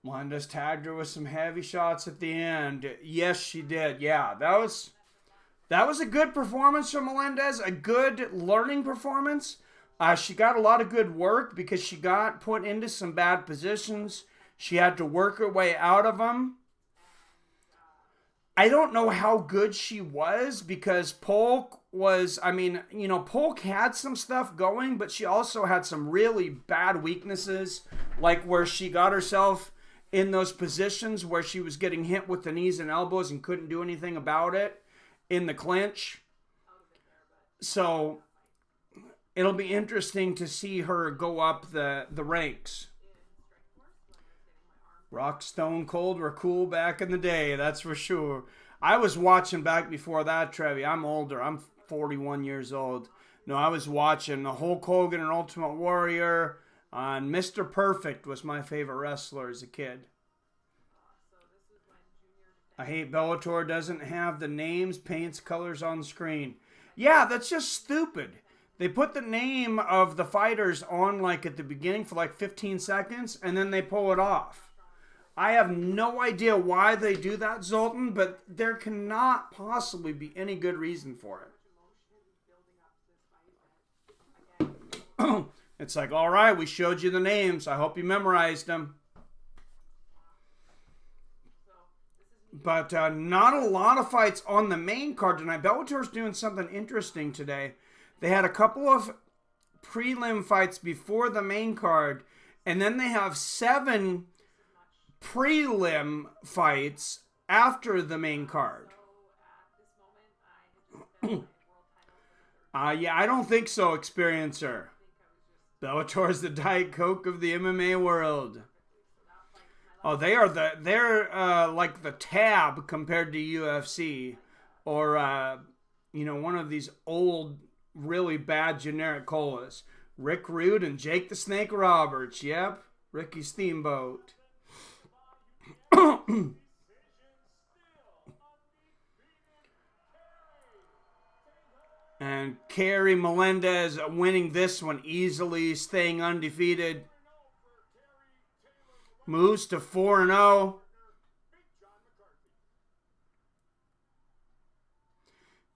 Melendez tagged her with some heavy shots at the end. Yes, she did. Yeah, that was a good performance from Melendez. A good learning performance. She got a lot of good work because she got put into some bad positions. She had to work her way out of them. I don't know how good she was because Polk was, Polk had some stuff going, but she also had some really bad weaknesses, like where she got herself in those positions where she was getting hit with the knees and elbows and couldn't do anything about it in the clinch. So it'll be interesting to see her go up the ranks. Rock Stone Cold were cool back in the day, that's for sure. I was watching back before that, Trevi. I'm older. I'm 41 years old. No, I was watching the Hulk Hogan and Ultimate Warrior. And Mr. Perfect was my favorite wrestler as a kid. I hate Bellator doesn't have the names, paints, colors on screen. Yeah, that's just stupid. They put the name of the fighters on like at the beginning for like 15 seconds, and then they pull it off. I have no idea why they do that, Zoltan, but there cannot possibly be any good reason for it. It's like, all right, we showed you the names. I hope you memorized them. But not a lot of fights on the main card tonight. Bellator's doing something interesting today. They had a couple of prelim fights before the main card, and then they have 7 prelim fights after the main card. Yeah, I don't think so, Experiencer. Bellator's the Diet Coke of the MMA world. Oh, they're like the Tab compared to UFC, or one of these old, really bad generic colas. Rick Rude and Jake the Snake Roberts. Yep, Ricky Steamboat. And Kerry Melendez winning this one easily, staying undefeated. Moves to 4-0.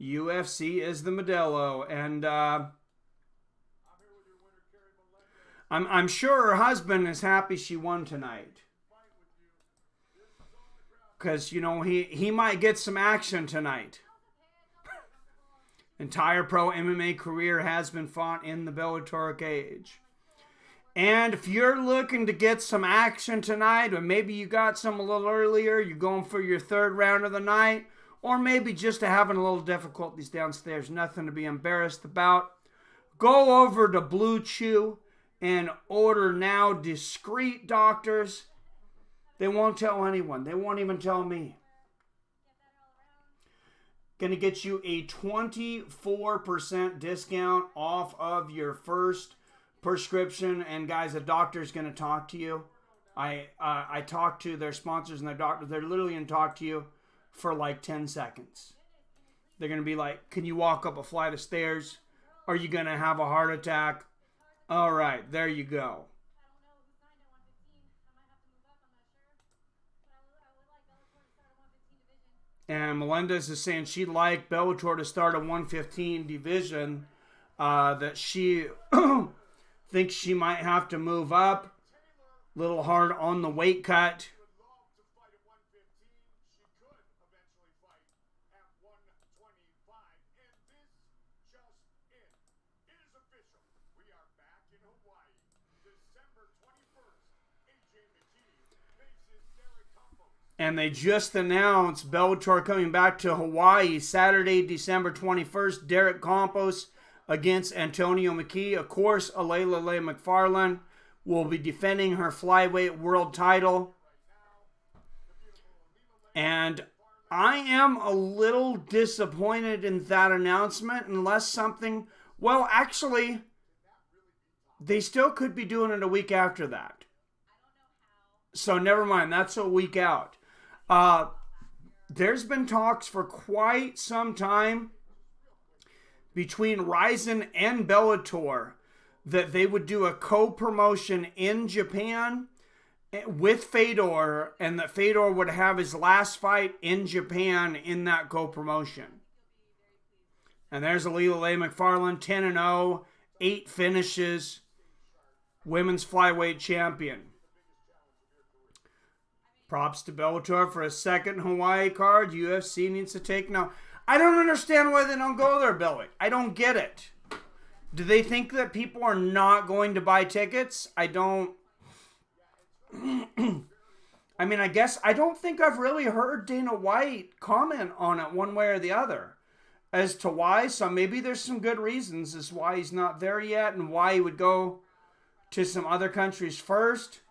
UFC is the Modelo. And I'm sure her husband is happy she won tonight. Because, you know, he might get some action tonight. Entire pro MMA career has been fought in the Bellator cage. And if you're looking to get some action tonight, or maybe you got some a little earlier, you're going for your third round of the night, or maybe just having a little difficulties downstairs, nothing to be embarrassed about, go over to Blue Chew and order now. Discreet doctors. They won't tell anyone. They won't even tell me. Going to get you a 24% discount off of your first prescription. And guys, a doctor's going to talk to you. I talked to their sponsors and their doctor. They're literally going to talk to you for like 10 seconds. They're going to be like, can you walk up a flight of stairs? Are you going to have a heart attack? All right, there you go. And Melendez is saying she'd like Bellator to start a 115 division. That she thinks she might have to move up. A little hard on the weight cut. And they just announced Bellator coming back to Hawaii Saturday, December 21st. Derek Campos against Antonio McKee. Of course, Alayla McFarland will be defending her flyweight world title. And I am a little disappointed in that announcement unless something... Well, actually, they still could be doing it a week after that. So never mind, that's a week out. There's been talks for quite some time between Rizin and Bellator that they would do a co-promotion in Japan with Fedor, and that Fedor would have his last fight in Japan in that co-promotion. And there's Alayla McFarland, 10-0, 8 finishes, women's flyweight champion. Props to Bellator for a second Hawaii card. UFC needs to take now. I don't understand why they don't go there, Billy. I don't get it. Do they think that people are not going to buy tickets? I don't... I mean, I guess I don't think I've really heard Dana White comment on it one way or the other as to why. So maybe there's some good reasons as why he's not there yet and why he would go to some other countries first.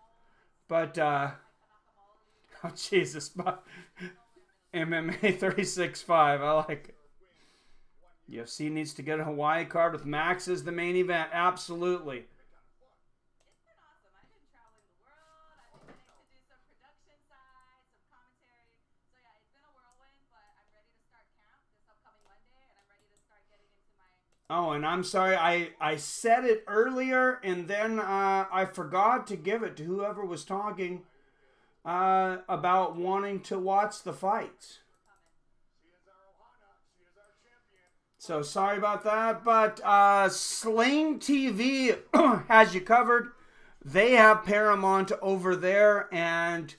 But, oh, Jesus. MMA 36.5. I like it. UFC needs to get a Hawaii card with Max as the main event. Absolutely. It's been awesome. I've been traveling the world. I've been getting to do some production side, some commentary. So yeah, it's been a whirlwind, but I'm ready to start camp this upcoming Monday, and I'm ready to start getting into my... Oh, and I'm sorry. I said it earlier, and then I forgot to give it to whoever was talking about wanting to watch the fights. So sorry about that, but Sling TV has you covered. They have Paramount over there, and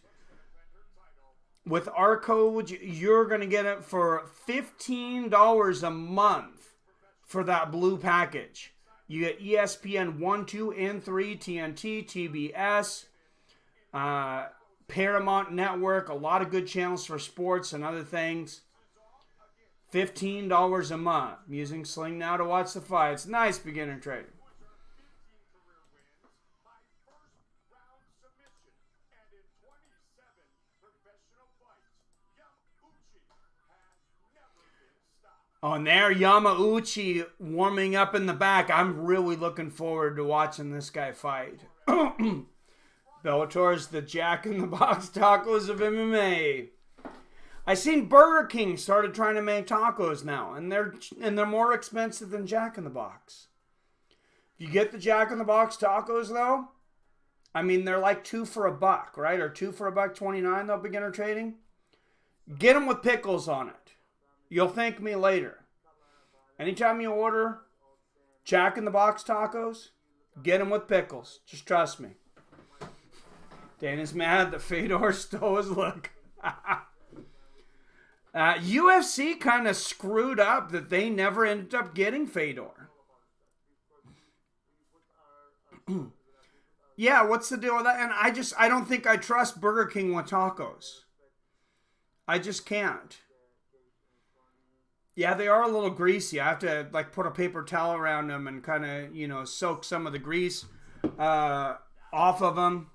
with our code, you're going to get it for $15 a month for that blue package. You get ESPN 1, 2, and 3, TNT, TBS, Paramount Network, a lot of good channels for sports and other things. $15 a month. I'm using Sling now to watch the fights. Nice beginner trading. Oh, and there, Yamauchi warming up in the back. I'm really looking forward to watching this guy fight. Bellator's the Jack in the Box tacos of MMA. I seen Burger King started trying to make tacos now, and they're more expensive than Jack in the Box. If you get the Jack in the Box tacos though, I mean they're like $2 for $1, right? Or $2 for $1.29 though, beginner trading. Get them with pickles on it. You'll thank me later. Anytime you order Jack in the Box tacos, get them with pickles. Just trust me. Dana's mad that Fedor stole his look. UFC kind of screwed up that they never ended up getting Fedor. Yeah, what's the deal with that? And I don't think I trust Burger King with tacos. I just can't. Yeah, they are a little greasy. I have to like put a paper towel around them and kind of, you know, soak some of the grease off of them.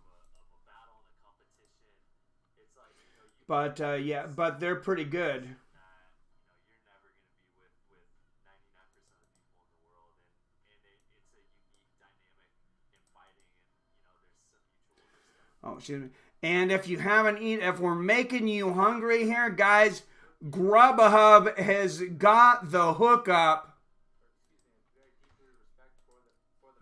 But yeah, but they're pretty good. Oh, excuse me. And if you haven't eaten, if we're making you hungry here, guys, Grubhub has got the hookup.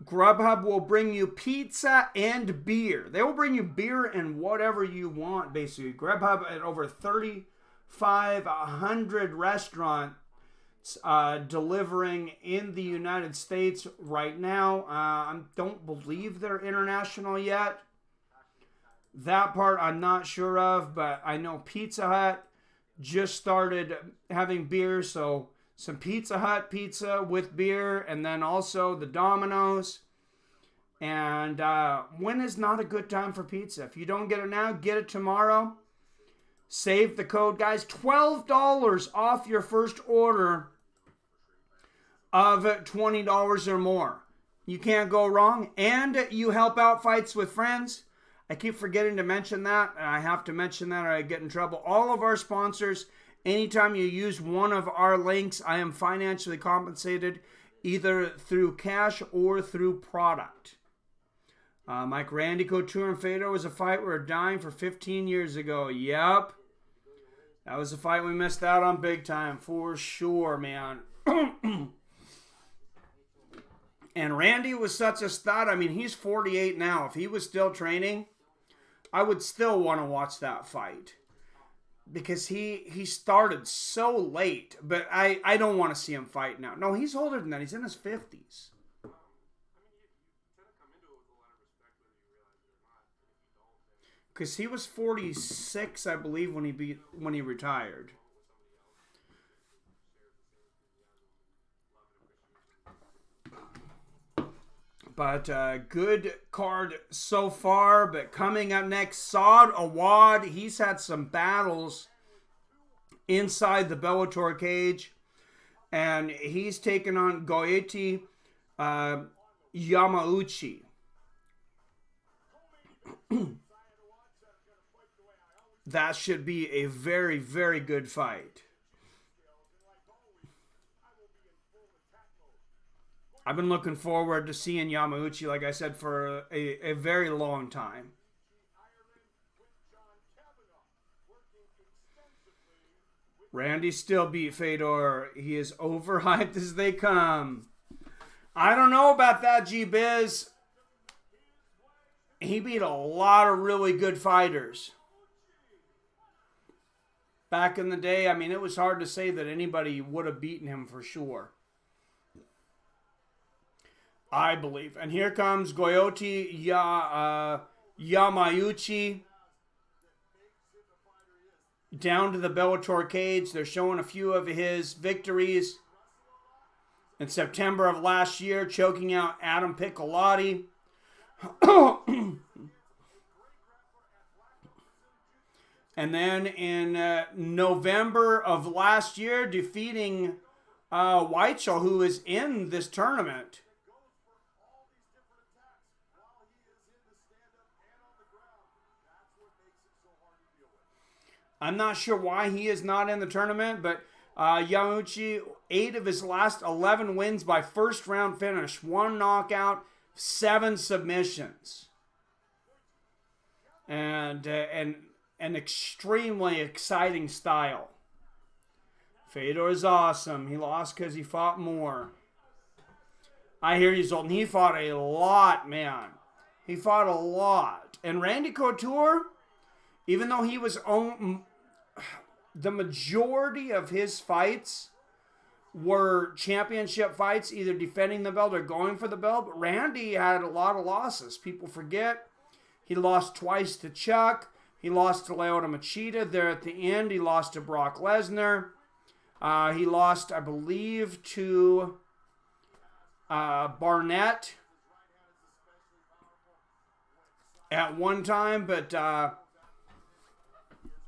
Grubhub will bring you pizza and beer. They will bring you beer and whatever you want, basically. Grubhub at over 3,500 restaurants delivering in the United States right now. I don't believe they're international yet. That part I'm not sure of, but I know Pizza Hut just started having beer, so some Pizza Hut pizza with beer, and then also the Domino's. And when is not a good time for pizza? If you don't get it now, get it tomorrow. Save the code, guys. $12 off your first order of $20 or more. You can't go wrong. And you help out Fights with Friends. I keep forgetting to mention that, and I have to mention that or I get in trouble. All of our sponsors, anytime you use one of our links, I am financially compensated either through cash or through product. Mike Randy Couture and Fedor was a fight we were dying for 15 years ago. Yep. That was a fight we missed out on big time, for sure, man. And Randy was such a stud. I mean, he's 48 now. If he was still training, I would still want to watch that fight. Because he started so late. But I don't want to see him fight now. No, he's older than that. He's in his 50s. Because he was 46, I believe, when he retired. But good card so far. But coming up next, Saad Awad. He's had some battles inside the Bellator cage. And he's taken on Goiti Yamauchi. That should be a very, very good fight. I've been looking forward to seeing Yamauchi, like I said, for a very long time. Randy still beat Fedor. He is overhyped as they come. I don't know about that, G-Biz. He beat a lot of really good fighters. Back in the day, I mean, it was hard to say that anybody would have beaten him for sure. I believe. And here comes Goiti Yamauchi down to the Bellator cage. They're showing a few of his victories. In September of last year, choking out Adam Piccolotti. And then in November of last year, defeating Weichel, who is in this tournament. I'm not sure why he is not in the tournament, but Yamauchi, 8 of his last 11 wins by first round finish. 1 knockout, 7 submissions. And an extremely exciting style. Fedor is awesome. He lost because he fought more. I hear you, Zoltan. He fought a lot, man. He fought a lot. And Randy Couture, even though he was the majority of his fights were championship fights, either defending the belt or going for the belt, but Randy had a lot of losses. People forget. He lost twice to Chuck. He lost to Lyoto Machida there at the end. He lost to Brock Lesnar. He lost, I believe, to Barnett at one time, but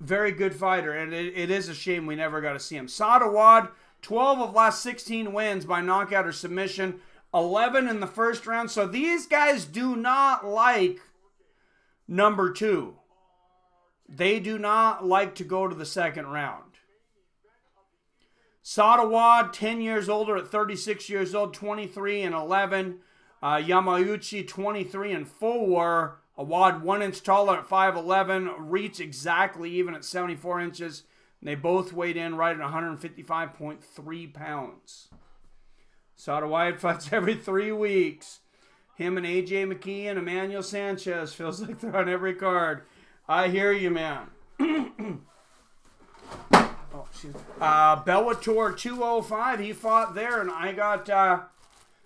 very good fighter, and it is a shame we never got to see him. Saad Awad, 12 of last 16 wins by knockout or submission, 11 in the first round. So these guys do not like number 2. They do not like to go to the second round. Saad Awad, 10 years older at 36 years old, 23 and 11. Yamauchi, 23 and 4. Awad, 1 inch taller at 5'11", reach exactly even at 74 inches. And they both weighed in right at 155.3 pounds. Saad Awad fights every 3 weeks. Him and AJ McKee and Emmanuel Sanchez feels like they're on every card. I hear you, man. Bellator 205, he fought there, and I got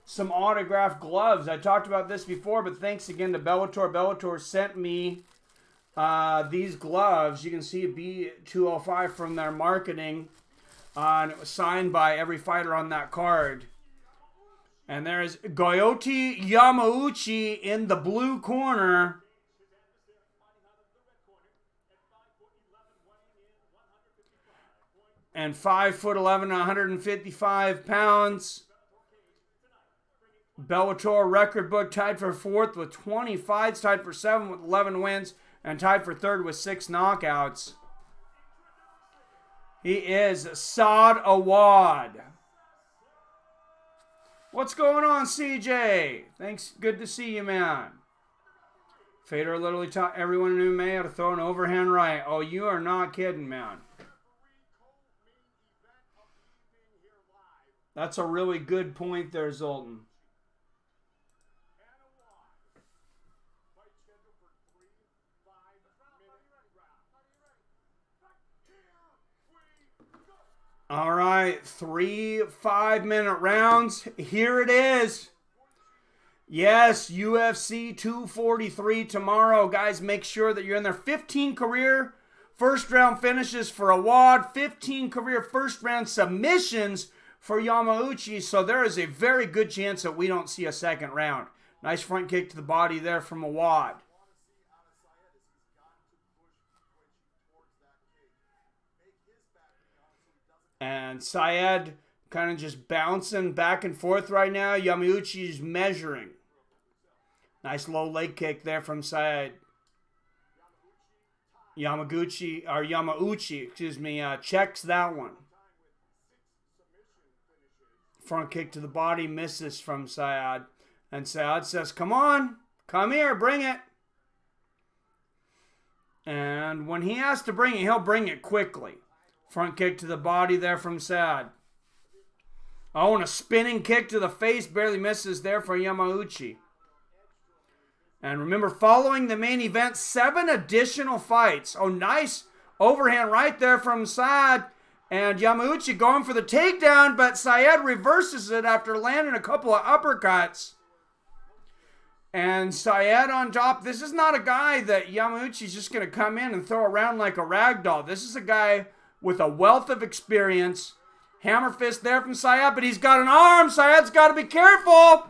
some autographed gloves. I talked about this before, but thanks again to Bellator. Bellator sent me these gloves. You can see B205 from their marketing, and it was signed by every fighter on that card. And there's Goiti Yamauchi in the blue corner. And 5'11", 155 pounds. Bellator record book, tied for 4th with 20 fights, tied for 7th with 11 wins, and tied for 3rd with 6 knockouts. He is Saad Awad. What's going on, CJ? Thanks. Good to see you, man. Fedor literally taught everyone in MMA how to throw an overhand right. Oh, you are not kidding, man. That's a really good point there, Zoltan. All right, 3 5-minute rounds. Here it is. Yes, UFC 243 tomorrow. Guys, make sure that you're in there. 15 career first-round finishes for Awad. 15 career first-round submissions for Yamauchi, so there is a very good chance that we don't see a second round. Nice front kick to the body there from Awad. And Saad kind of just bouncing back and forth right now. Yamauchi's measuring. Nice low leg kick there from Saad. Yamauchi, checks that one. Front kick to the body, misses from Saad. And Saad says, come on, come here, bring it. And when he has to bring it, he'll bring it quickly. Front kick to the body there from Saad. Oh, and a spinning kick to the face, barely misses there for Yamauchi. And remember, following the main event, 7 additional fights. Oh, nice overhand right there from Saad. And Yamauchi going for the takedown, but Saad reverses it after landing a couple of uppercuts. And Saad on top. This is not a guy that Yamauchi's just going to come in and throw around like a rag doll. This is a guy with a wealth of experience. Hammer fist there from Saad, but he's got an arm. Saad's got to be careful.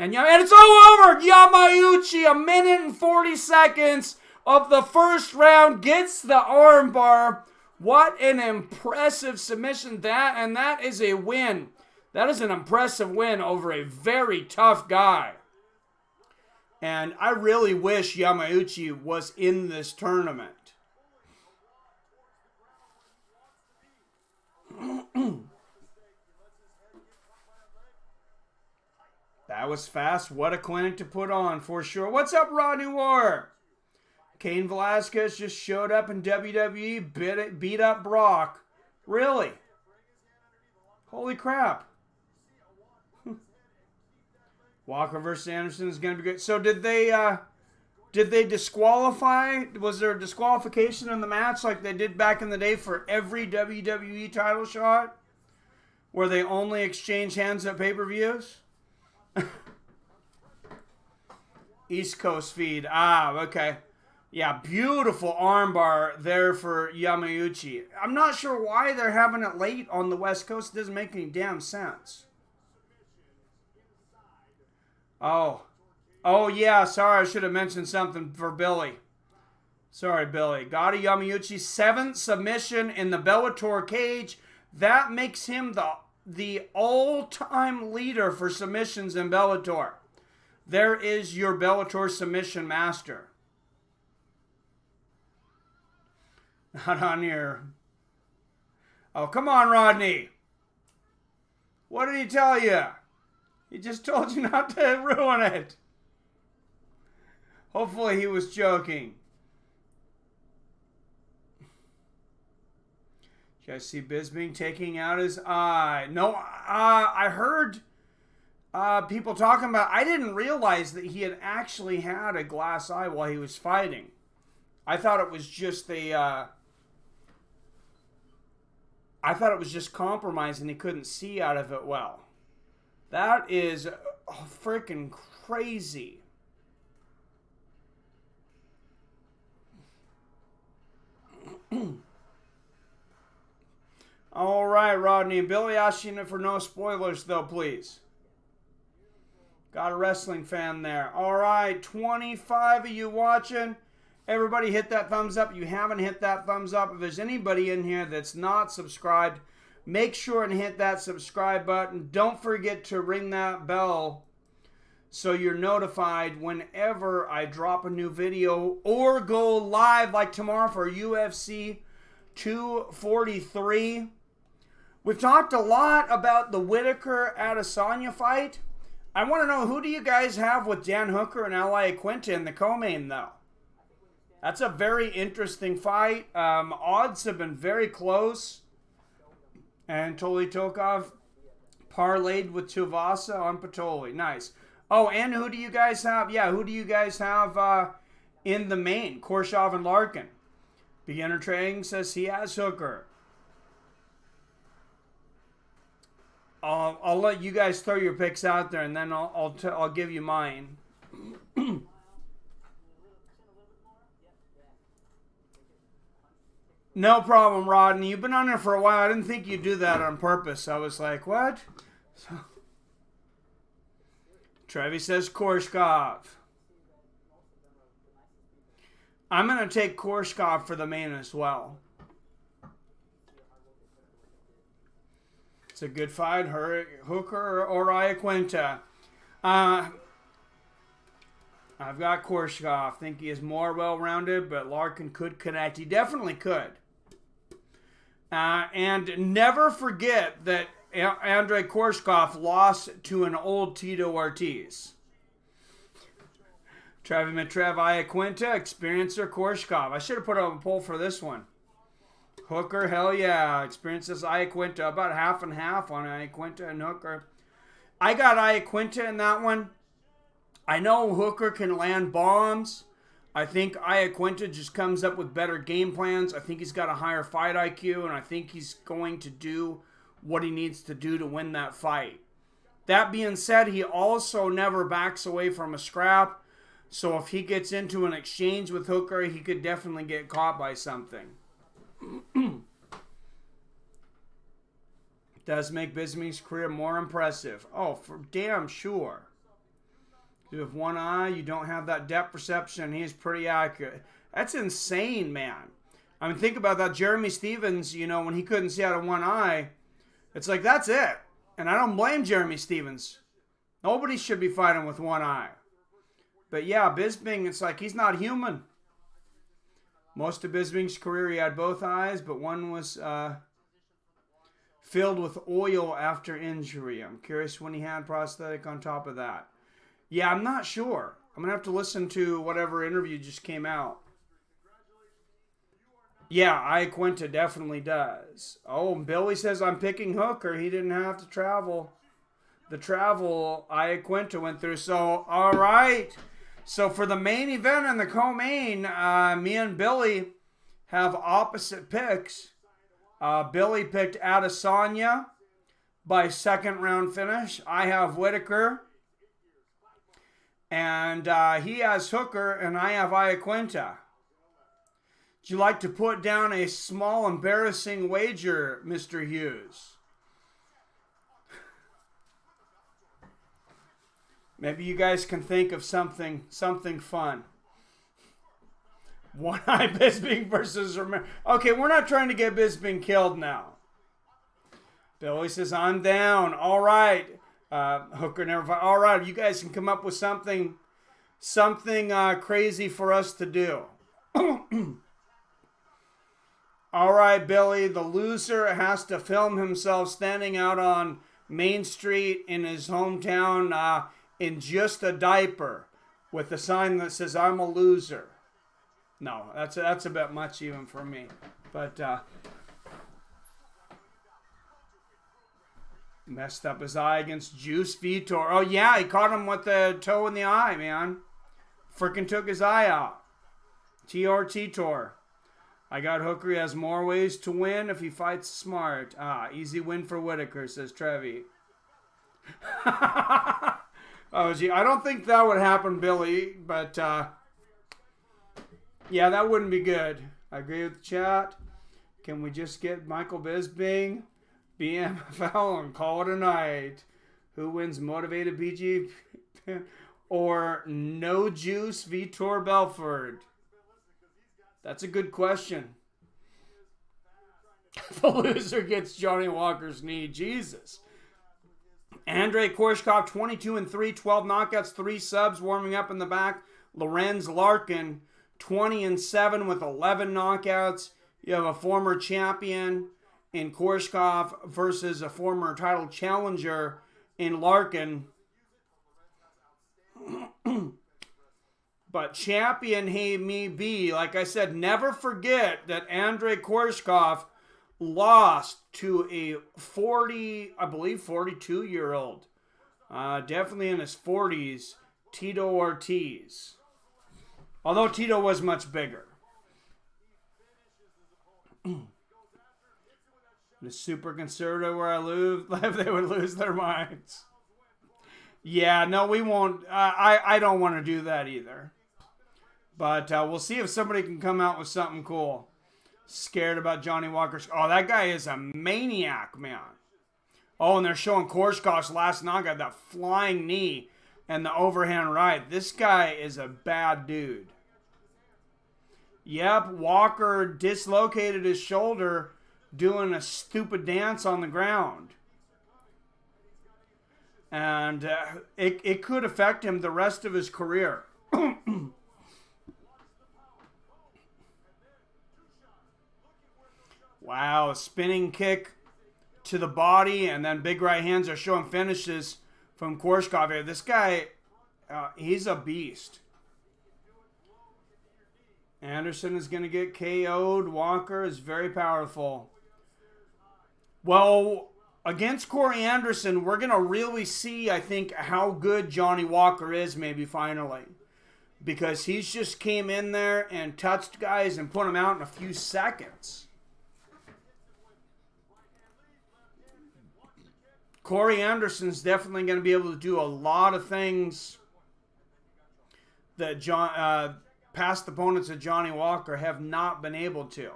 And it's all over. Yamauchi, 1 minute and 40 seconds of the first round, gets the arm bar. What an impressive submission and that is a win. That is an impressive win over a very tough guy. And I really wish Yamauchi was in this tournament. That That was fast. What a clinic to put on, for sure. What's up, Rodney War? Cain Velasquez just showed up in WWE, beat up Brock. Really? Holy crap. Walker versus Anderson is going to be good. So did they disqualify? Was there a disqualification in the match like they did back in the day for every WWE title shot? Where they only exchange hands at pay-per-views? East Coast feed. Ah, okay. Yeah, beautiful armbar there for Yamauchi. I'm not sure why they're having it late on the West Coast. It doesn't make any damn sense. Oh. Oh, yeah. Sorry, I should have mentioned something for Billy. Sorry, Billy. Gotti Yamauchi, 7th submission in the Bellator cage. That makes him the all-time leader for submissions in Bellator. There is your Bellator submission master. Not on here. Oh, come on, Rodney. What did he tell you? He just told you not to ruin it. Hopefully he was joking. You guys see Bisping taking out his eye? No, I heard people talking about. I didn't realize that he had actually had a glass eye while he was fighting. I thought it was just I thought it was just compromised and he couldn't see out of it well. That is freaking crazy. All right, Rodney. Billy asking it for no spoilers, though, please. Got a wrestling fan there. All right, 25 of you watching. Everybody hit that thumbs up. If you haven't hit that thumbs up, if there's anybody in here that's not subscribed, make sure and hit that subscribe button. Don't forget to ring that bell so you're notified whenever I drop a new video or go live like tomorrow for UFC 243. We've talked a lot about the Whitaker-Adesanya fight. I want to know, who do you guys have with Dan Hooker and Ally Quinta in the co-main, though? That's a very interesting fight. Odds have been very close. And Toli Tokov parlayed with Tuivasa on Patoli. Nice. Oh, and who do you guys have? Yeah, who do you guys have in the main? Koreshkov and Larkin. Beginner Trading says he has Hooker. I'll let you guys throw your picks out there, and then I'll give you mine. No problem, Rodney. You've been on there for a while. I didn't think you'd do that on purpose. I was like, what? So, Trevi says Koreshkov. I'm going to take Koreshkov for the main as well. It's a good fight. Hooker or Iaquinta. I've got Koreshkov. Think he is more well-rounded, but Larkin could connect. He definitely could. And never forget that Andrey Koreshkov lost to an old Tito Ortiz. Trevi Matrev, Iaquinta, experiencer Koreshkov. I should have put up a poll for this one. Hooker, hell yeah. Experiences Iaquinta. About half and half on Iaquinta and Hooker. I got Iaquinta in that one. I know Hooker can land bombs. I think Iaquinta just comes up with better game plans. I think he's got a higher fight IQ, and I think he's going to do what he needs to do to win that fight. That being said, he also never backs away from a scrap. So if he gets into an exchange with Hooker, he could definitely get caught by something. Does make Bisping's career more impressive. Oh, for damn sure. You have one eye, you don't have that depth perception, he's pretty accurate. That's insane, man. I mean, think about that. Jeremy Stevens, you know, when he couldn't see out of one eye, it's like, that's it. And I don't blame Jeremy Stevens. Nobody should be fighting with one eye. But yeah, Bisping, it's like he's not human. Most of Bisping's career, he had both eyes, but one was filled with oil after injury. I'm curious when he had prosthetic on top of that. Yeah, I'm not sure. I'm going to have to listen to whatever interview just came out. Yeah, Iaquinta definitely does. Oh, Billy says I'm picking Hooker. He didn't have to travel. The travel Iaquinta went through. So, all right. So, for the main event and the co-main, me and Billy have opposite picks. Billy picked Adesanya by second round finish. I have Whitaker. And he has Hooker, and I have Iaquinta. Would you like to put down a small, embarrassing wager, Mr. Hughes? Maybe you guys can think of something fun. One-Eye Bisping versus Romero. Okay, we're not trying to get Bisping killed now. Billy says, I'm down. All right. Hooker never. All right, you guys can come up with something crazy for us to do. All right, Billy, the loser has to film himself standing out on Main Street in his hometown in just a diaper with a sign that says, I'm a loser. No, that's a bit much even for me. But messed up his eye against Juice Vitor. Oh, yeah, he caught him with the toe in the eye, man. Freaking took his eye out. Titor. I got Hooker. He has more ways to win if he fights smart. Easy win for Whitaker, says Trevi. Oh, gee, I don't think that would happen, Billy, but yeah, that wouldn't be good. I agree with the chat. Can we just get Michael Bisping, BMFL, and call it a night? Who wins motivated BG or no juice Vitor Belfort? That's a good question. The loser gets Johnny Walker's knee. Jesus. Andrey Koreshkov, 22-3, 12 knockouts, 3 subs, warming up in the back. Lorenz Larkin, 20-7 with 11 knockouts. You have a former champion in Koreshkov versus a former title challenger in Larkin. But champion he may be, like I said, never forget that Andrey Koreshkov lost to a 42-year-old, definitely in his 40s, Tito Ortiz. Although Tito was much bigger. The super conservative where I live, they would lose their minds. Yeah, no, we won't. I don't want to do that either. But we'll see if somebody can come out with something cool. Scared about Johnny Walker. Oh, that guy is a maniac, man. Oh, and they're showing Koreshkov's last knockout, that flying knee and the overhand right. This guy is a bad dude. Yep, Walker dislocated his shoulder doing a stupid dance on the ground. And it could affect him the rest of his career. Wow, a spinning kick to the body, and then big right hands are showing finishes from Koreshkov here. This guy, he's a beast. Anderson is going to get KO'd. Walker is very powerful. Well, against Corey Anderson, we're going to really see, I think, how good Johnny Walker is maybe finally. Because he's just came in there and touched guys and put them out in a few seconds. Corey Anderson's definitely going to be able to do a lot of things that past opponents of Johnny Walker have not been able to.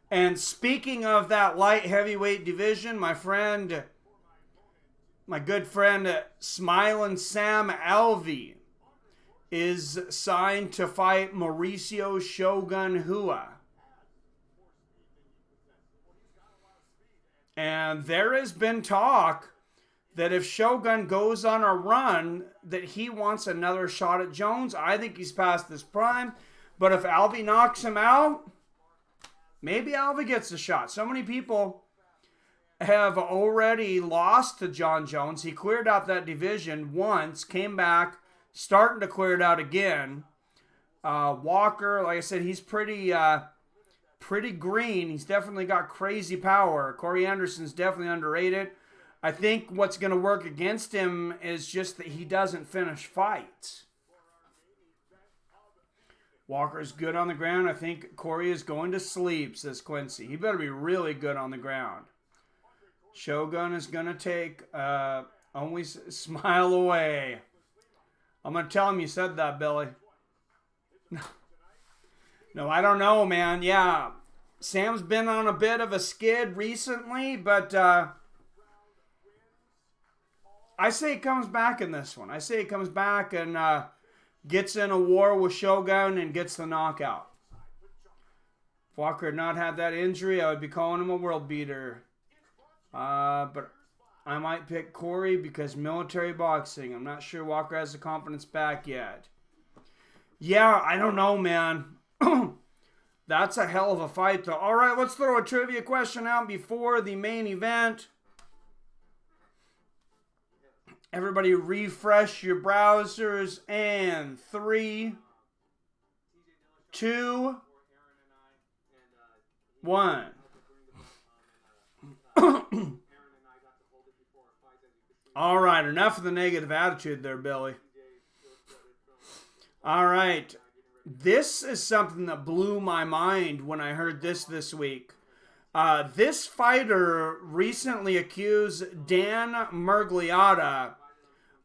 And speaking of that light heavyweight division, my good friend Smilin' Sam Alvey is signed to fight Mauricio Shogun Rua. And there has been talk that if Shogun goes on a run, that he wants another shot at Jones. I think he's past his prime. But if Alvey knocks him out, maybe Alvey gets a shot. So many people have already lost to John Jones. He cleared out that division once, came back, starting to clear it out again. Walker, like I said, he's pretty green. He's definitely got crazy power. Corey Anderson's definitely underrated. I think what's going to work against him is just that he doesn't finish fights. Walker's good on the ground. I think Corey is going to sleep, says Quincy. He better be really good on the ground. Shogun is going to take only smile away. I'm going to tell him you said that, Billy. No, I don't know, man. Yeah, Sam's been on a bit of a skid recently, but I say he comes back in this one. I say he comes back and gets in a war with Shogun and gets the knockout. If Walker had not had that injury, I would be calling him a world beater. But I might pick Corey because military boxing. I'm not sure Walker has the confidence back yet. Yeah, I don't know, man. That's a hell of a fight, though. All right, let's throw a trivia question out before the main event. Everybody refresh your browsers. And 3, 2, 1. All right, enough of the negative attitude there, Billy. All right. This is something that blew my mind when I heard this week. This fighter recently accused Dan Miragliotta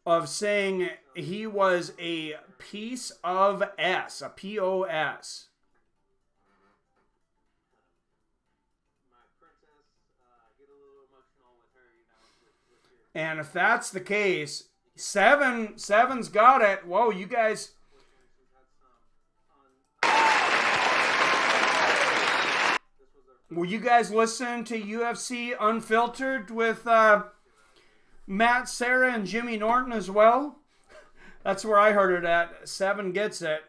of saying he was a piece of S, a POS. And if that's the case, Seven's got it. Whoa, you guys. Were you guys listening to UFC Unfiltered with Matt Serra and Jimmy Norton as well? That's where I heard it at. Seven gets it.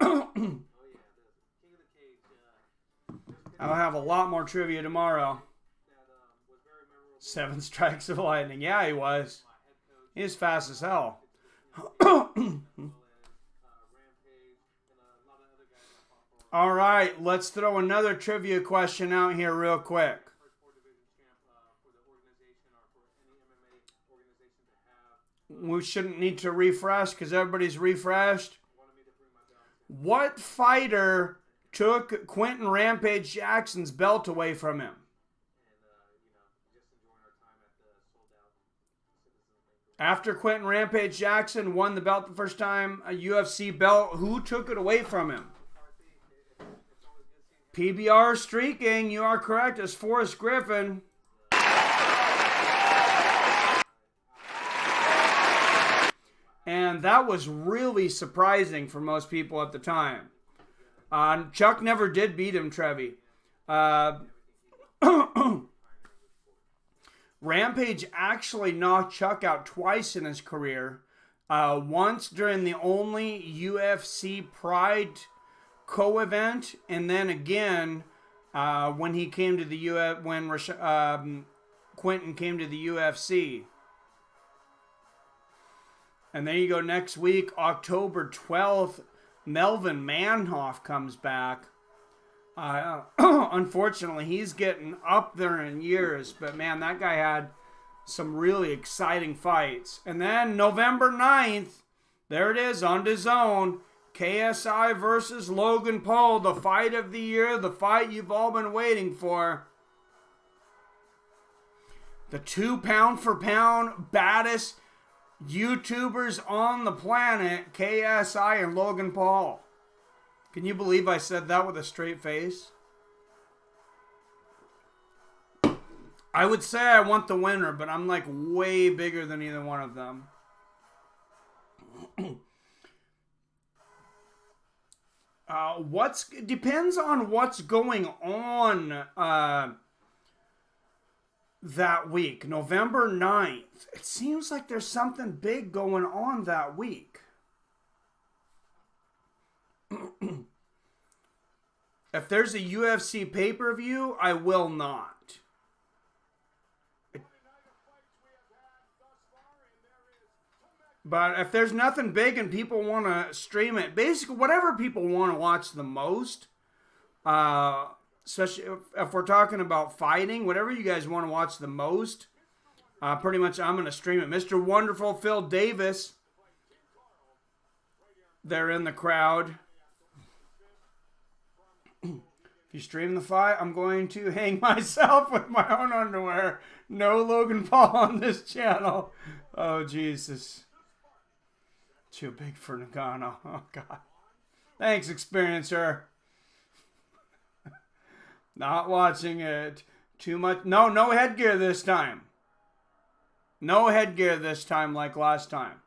I'll have a lot more trivia tomorrow. 7 strikes of lightning. Yeah, he was. He was fast as hell. All right, let's throw another trivia question out here real quick. We shouldn't need to refresh because everybody's refreshed. What fighter took Quentin Rampage Jackson's belt away from him? After Quentin Rampage Jackson won the belt the first time, a UFC belt, who took it away from him? PBR streaking, you are correct, it's Forrest Griffin. And that was really surprising for most people at the time. Chuck never did beat him, Trevi. Rampage actually knocked Chuck out twice in his career. Once during the only UFC Pride co-event, and then again when he came to the Quentin came to the UFC. And there you go. Next week, October 12th, Melvin Manhoff comes back. Unfortunately, he's getting up there in years, but man, that guy had some really exciting fights. And then November 9th, there it is on DAZN, KSI versus Logan Paul, the fight of the year, the fight you've all been waiting for. The 2 pound for pound baddest YouTubers on the planet, KSI and Logan Paul. Can you believe I said that with a straight face? I would say I want the winner, but I'm like way bigger than either one of them. Depends on what's going on that week. November 9th. It seems like there's something big going on that week. If there's a UFC pay-per-view, I will not. But if there's nothing big and people want to stream it, basically whatever people want to watch the most, especially if we're talking about fighting, whatever you guys want to watch the most, pretty much I'm going to stream it. Mr. Wonderful Phil Davis, they're in the crowd. If you stream the fight, I'm going to hang myself with my own underwear. No Logan Paul on this channel. Oh, Jesus. Too big for Nagano. Oh, God. Thanks, Experiencer. Not watching it. Too much. No headgear this time. No headgear this time like last time.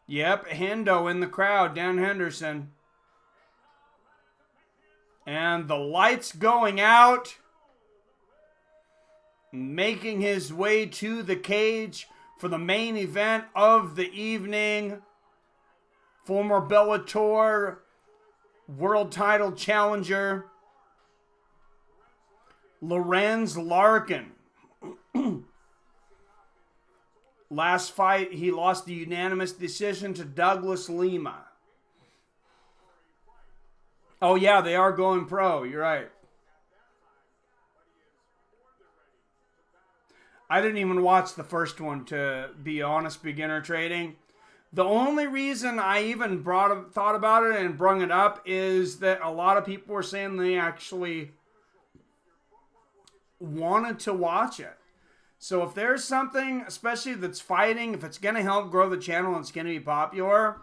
Yep, Hendo in the crowd. Dan Henderson. And the lights going out. Making his way to the cage for the main event of the evening. Former Bellator world title challenger Lorenz Larkin. Last fight, he lost the unanimous decision to Douglas Lima. Oh, yeah, they are going pro. You're right. I didn't even watch the first one, to be honest, beginner trading. The only reason I even thought about it and brung it up is that a lot of people were saying they actually wanted to watch it. So if there's something, especially that's fighting, if it's going to help grow the channel and it's going to be popular,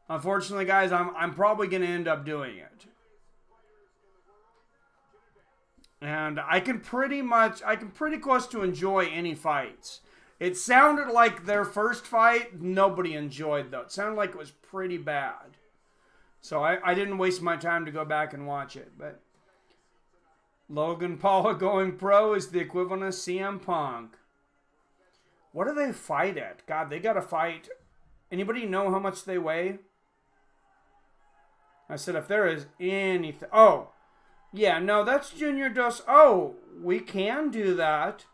unfortunately, guys, I'm probably going to end up doing it. And I can pretty close to enjoy any fights. It sounded like their first fight, nobody enjoyed, though. It sounded like it was pretty bad. So I didn't waste my time to go back and watch it. But Logan Paul going pro is the equivalent of CM Punk. What do they fight at? God, they got to fight. Anybody know how much they weigh? I said if there is anything. Oh, yeah, no, that's Junior Dos. Oh, we can do that.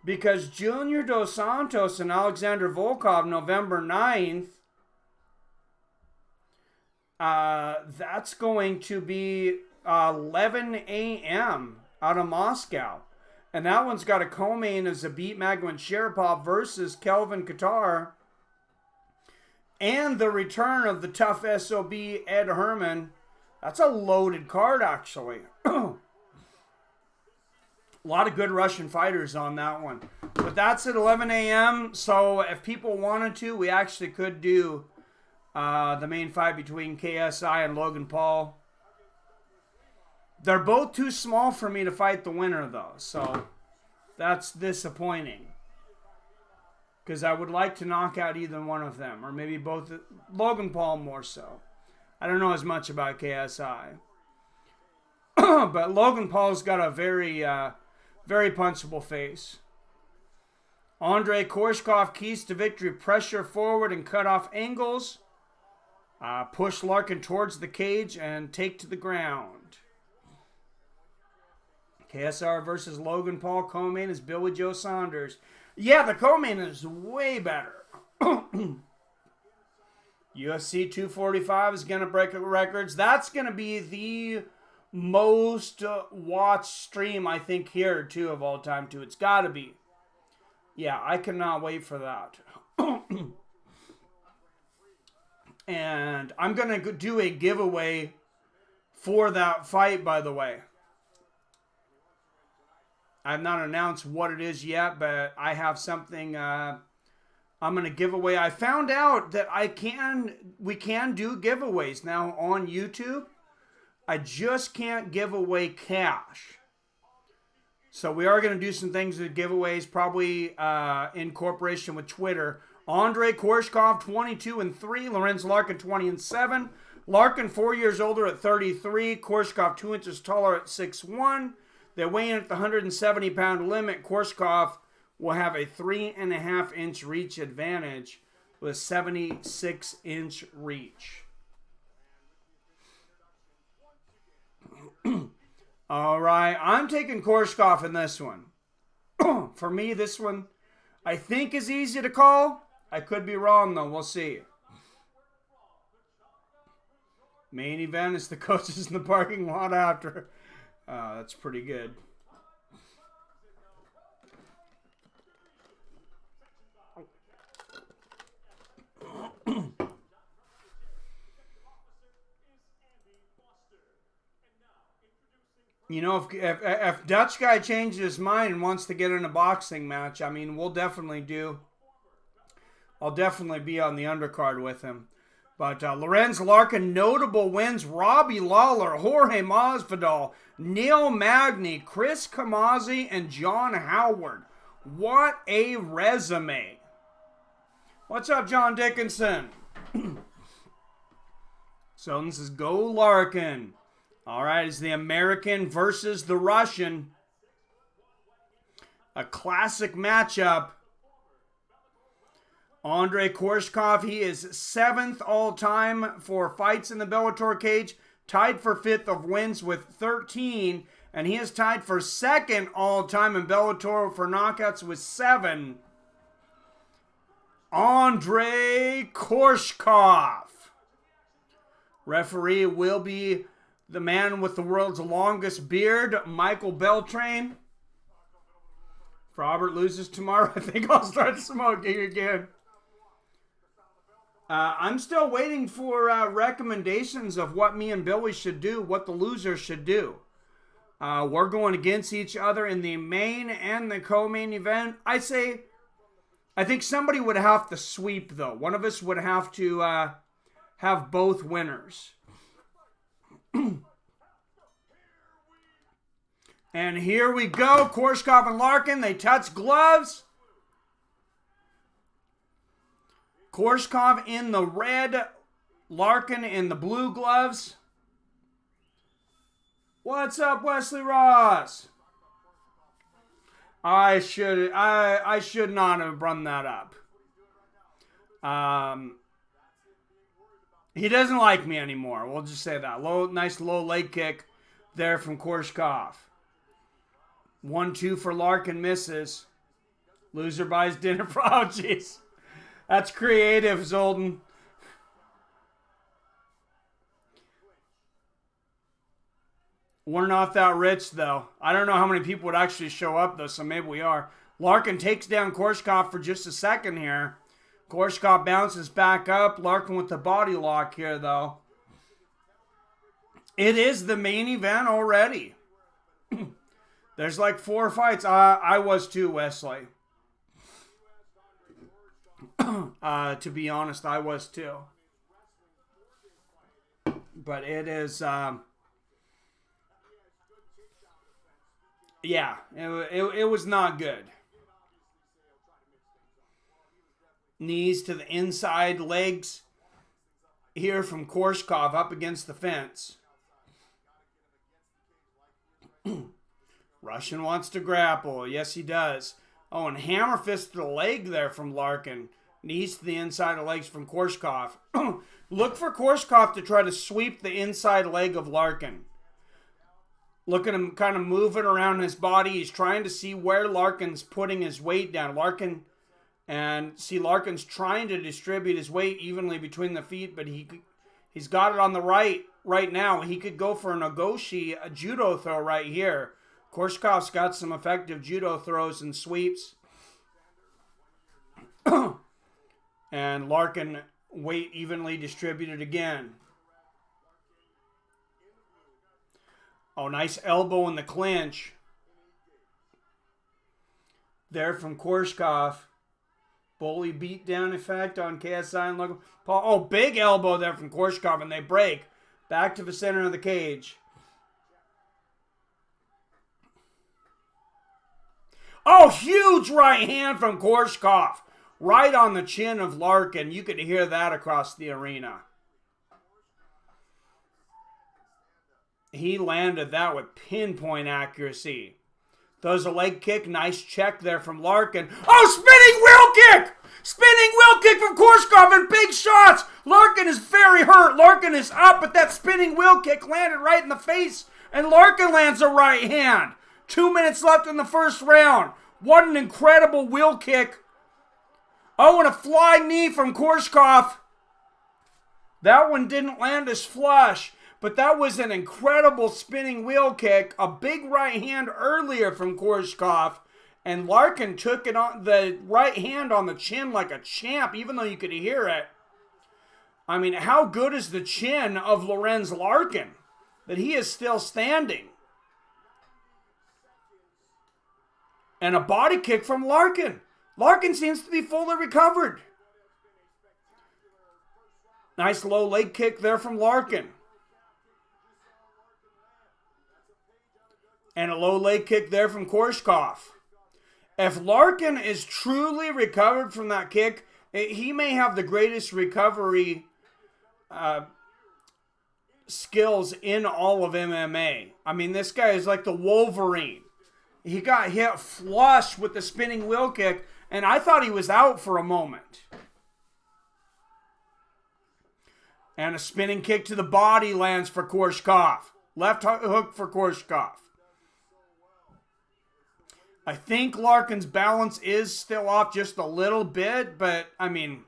Because Junior Dos Santos and Alexander Volkov, November 9th, that's going to be 11 a.m. out of Moscow. And that one's got a co-main as Zabit Magomedsharipov versus Kelvin Kattar. And the return of the tough SOB Ed Herman. That's a loaded card, actually. A lot of good Russian fighters on that one. But that's at 11 a.m. So if people wanted to, we actually could do the main fight between KSI and Logan Paul. They're both too small for me to fight the winner, though. So that's disappointing. Because I would like to knock out either one of them. Or maybe both. Logan Paul more so. I don't know as much about KSI. But Logan Paul's got a very punchable face. Andrey Koreshkov keys to victory. Pressure forward and cut off angles. Push Larkin towards the cage and take to the ground. KSR versus Logan Paul. Co-main is Billy Joe Saunders. Yeah, the co-main is way better. UFC 245 is going to break records. That's going to be the most watched stream, I think, here, too, of all time, too. It's got to be. Yeah, I cannot wait for that. And I'm going to do a giveaway for that fight, by the way. I've not announced what it is yet, but I have something I'm going to give away. I found out that we can do giveaways now on YouTube. I just can't give away cash. So we are going to do some things with giveaways, probably in cooperation with Twitter. Andrey Koreshkov, 22-3. Lorenz Larkin, 20-7. Larkin, 4 years older at 33. Koreshkov, 2 inches taller at 6'1". They weigh in at the 170-pound limit. Koreshkov will have a 3.5-inch reach advantage with 76-inch reach. All right, I'm taking Koreshkov in this one. For me, this one I think is easy to call. I could be wrong, though. We'll see. Main event is the coaches in the parking lot after. That's pretty good. You know, if Dutch guy changes his mind and wants to get in a boxing match, I mean, we'll definitely do. I'll definitely be on the undercard with him. But Lorenz Larkin, notable wins. Robbie Lawler, Jorge Masvidal, Neil Magny, Chris Camazzi, and John Howard. What a resume. What's up, John Dickinson? So this is Go Larkin. All right, it's the American versus the Russian. A classic matchup. Andrey Koreshkov, he is 7th all-time for fights in the Bellator cage. Tied for 5th of wins with 13. And he is tied for 2nd all-time in Bellator for knockouts with 7. Andrey Koreshkov. Referee will be the man with the world's longest beard, Michael Beltran. If Robert loses tomorrow, I think I'll start smoking again. I'm still waiting for recommendations of what me and Billy should do, what the loser should do. We're going against each other in the main and the co-main event. I think somebody would have to sweep, though. One of us would have to have both winners. And here we go. Koreshkov and Larkin, they touch gloves. Koreshkov in the red, Larkin in the blue gloves. What's up, Wesley Ross? I should not have run that up. He doesn't like me anymore. We'll just say that. Nice low leg kick there from Koreshkov. 1-2 for Larkin, misses. Loser buys dinner for... Oh, jeez. That's creative, Zolden. We're not that rich, though. I don't know how many people would actually show up, though, so maybe we are. Larkin takes down Koreshkov for just a second here. Koreshkov bounces back up. Larkin with the body lock here, though. It is the main event already. There's like 4 fights. I was too, Wesley. To be honest, I was too. But it is... yeah, it was not good. Knees to the inside, legs here from Koreshkov up against the fence. Russian wants to grapple. Yes, he does. Oh, and hammer fist to the leg there from Larkin. Knees to the inside of legs from Koreshkov. Look for Koreshkov to try to sweep the inside leg of Larkin. Look at him kind of moving around his body. He's trying to see where Larkin's putting his weight down. Larkin's trying to distribute his weight evenly between the feet, but he's got it on the right now. He could go for a judo throw right here. Koreshkov's got some effective judo throws and sweeps. And Larkin, weight evenly distributed again. Oh, nice elbow in the clinch. There from Koreshkov. Bully beatdown effect on KSI and Logan Paul. Oh, big elbow there from Koreshkov, and they break. Back to the center of the cage. Oh, huge right hand from Koreshkov. Right on the chin of Larkin. You could hear that across the arena. He landed that with pinpoint accuracy. Throws a leg kick. Nice check there from Larkin. Oh, spinning wheel kick! Spinning wheel kick from Koreshkov and big shots. Larkin is very hurt. Larkin is up, but that spinning wheel kick landed right in the face And Larkin lands a right hand. 2 minutes left in the first round. What an incredible wheel kick. Oh, and a flying knee from Koreshkov. That one didn't land as flush, but that was an incredible spinning wheel kick. A big right hand earlier from Koreshkov. And Larkin took it on the right hand on the chin like a champ, even though you could hear it. I mean, how good is the chin of Lorenz Larkin that he is still standing? And a body kick from Larkin. Larkin seems to be fully recovered. Nice low leg kick there from Larkin. And a low leg kick there from Koreshkov. If Larkin is truly recovered from that kick, he may have the greatest recovery skills in all of MMA. I mean, this guy is like the Wolverine. He got hit flush with the spinning wheel kick, and I thought he was out for a moment. And a spinning kick to the body lands for Koreshkov. Left hook for Koreshkov. I think Larkin's balance is still off just a little bit, but, I mean,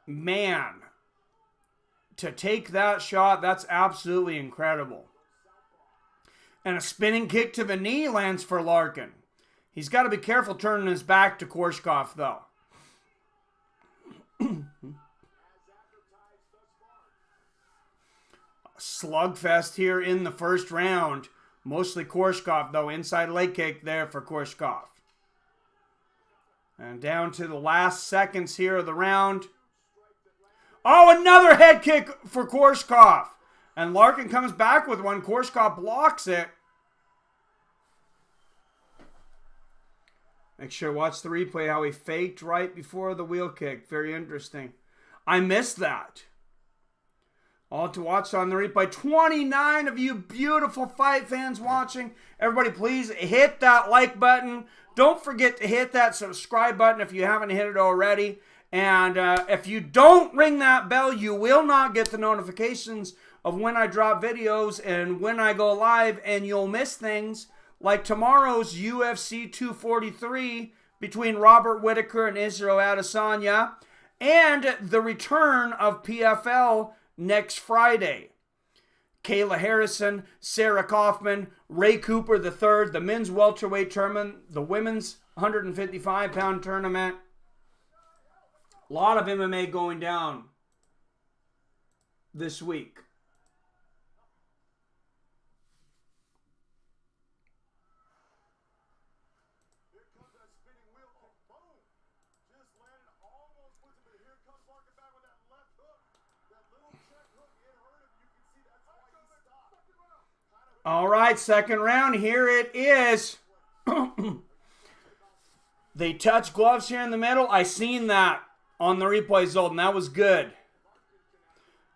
man, to take that shot, that's absolutely incredible. And a spinning kick to the knee lands for Larkin. He's got to be careful turning his back to Koreshkov, though. Slugfest here in the first round. Mostly Koreshkov, though. Inside leg kick there for Koreshkov. And down to the last seconds here of the round. Oh, another head kick for Koreshkov. And Larkin comes back with one. Koreshkov blocks it. Make sure watch the replay how he faked right before the wheel kick. Very interesting. I missed that. All to watch on the replay. 29 of you beautiful fight fans watching. Everybody, please hit that like button. Don't forget to hit that subscribe button if you haven't hit it already. And if you don't ring that bell, you will not get the notifications of when I drop videos and when I go live. And you'll miss things like tomorrow's UFC 243 between Robert Whittaker and Israel Adesanya. And the return of PFL next Friday. Kayla Harrison, Sarah Kaufman, Ray Cooper III, the men's welterweight tournament, the women's 155-pound tournament. A lot of MMA going down this week. All right, second round. Here it is. They touch gloves here in the middle. I seen that on the replay zone. That was good.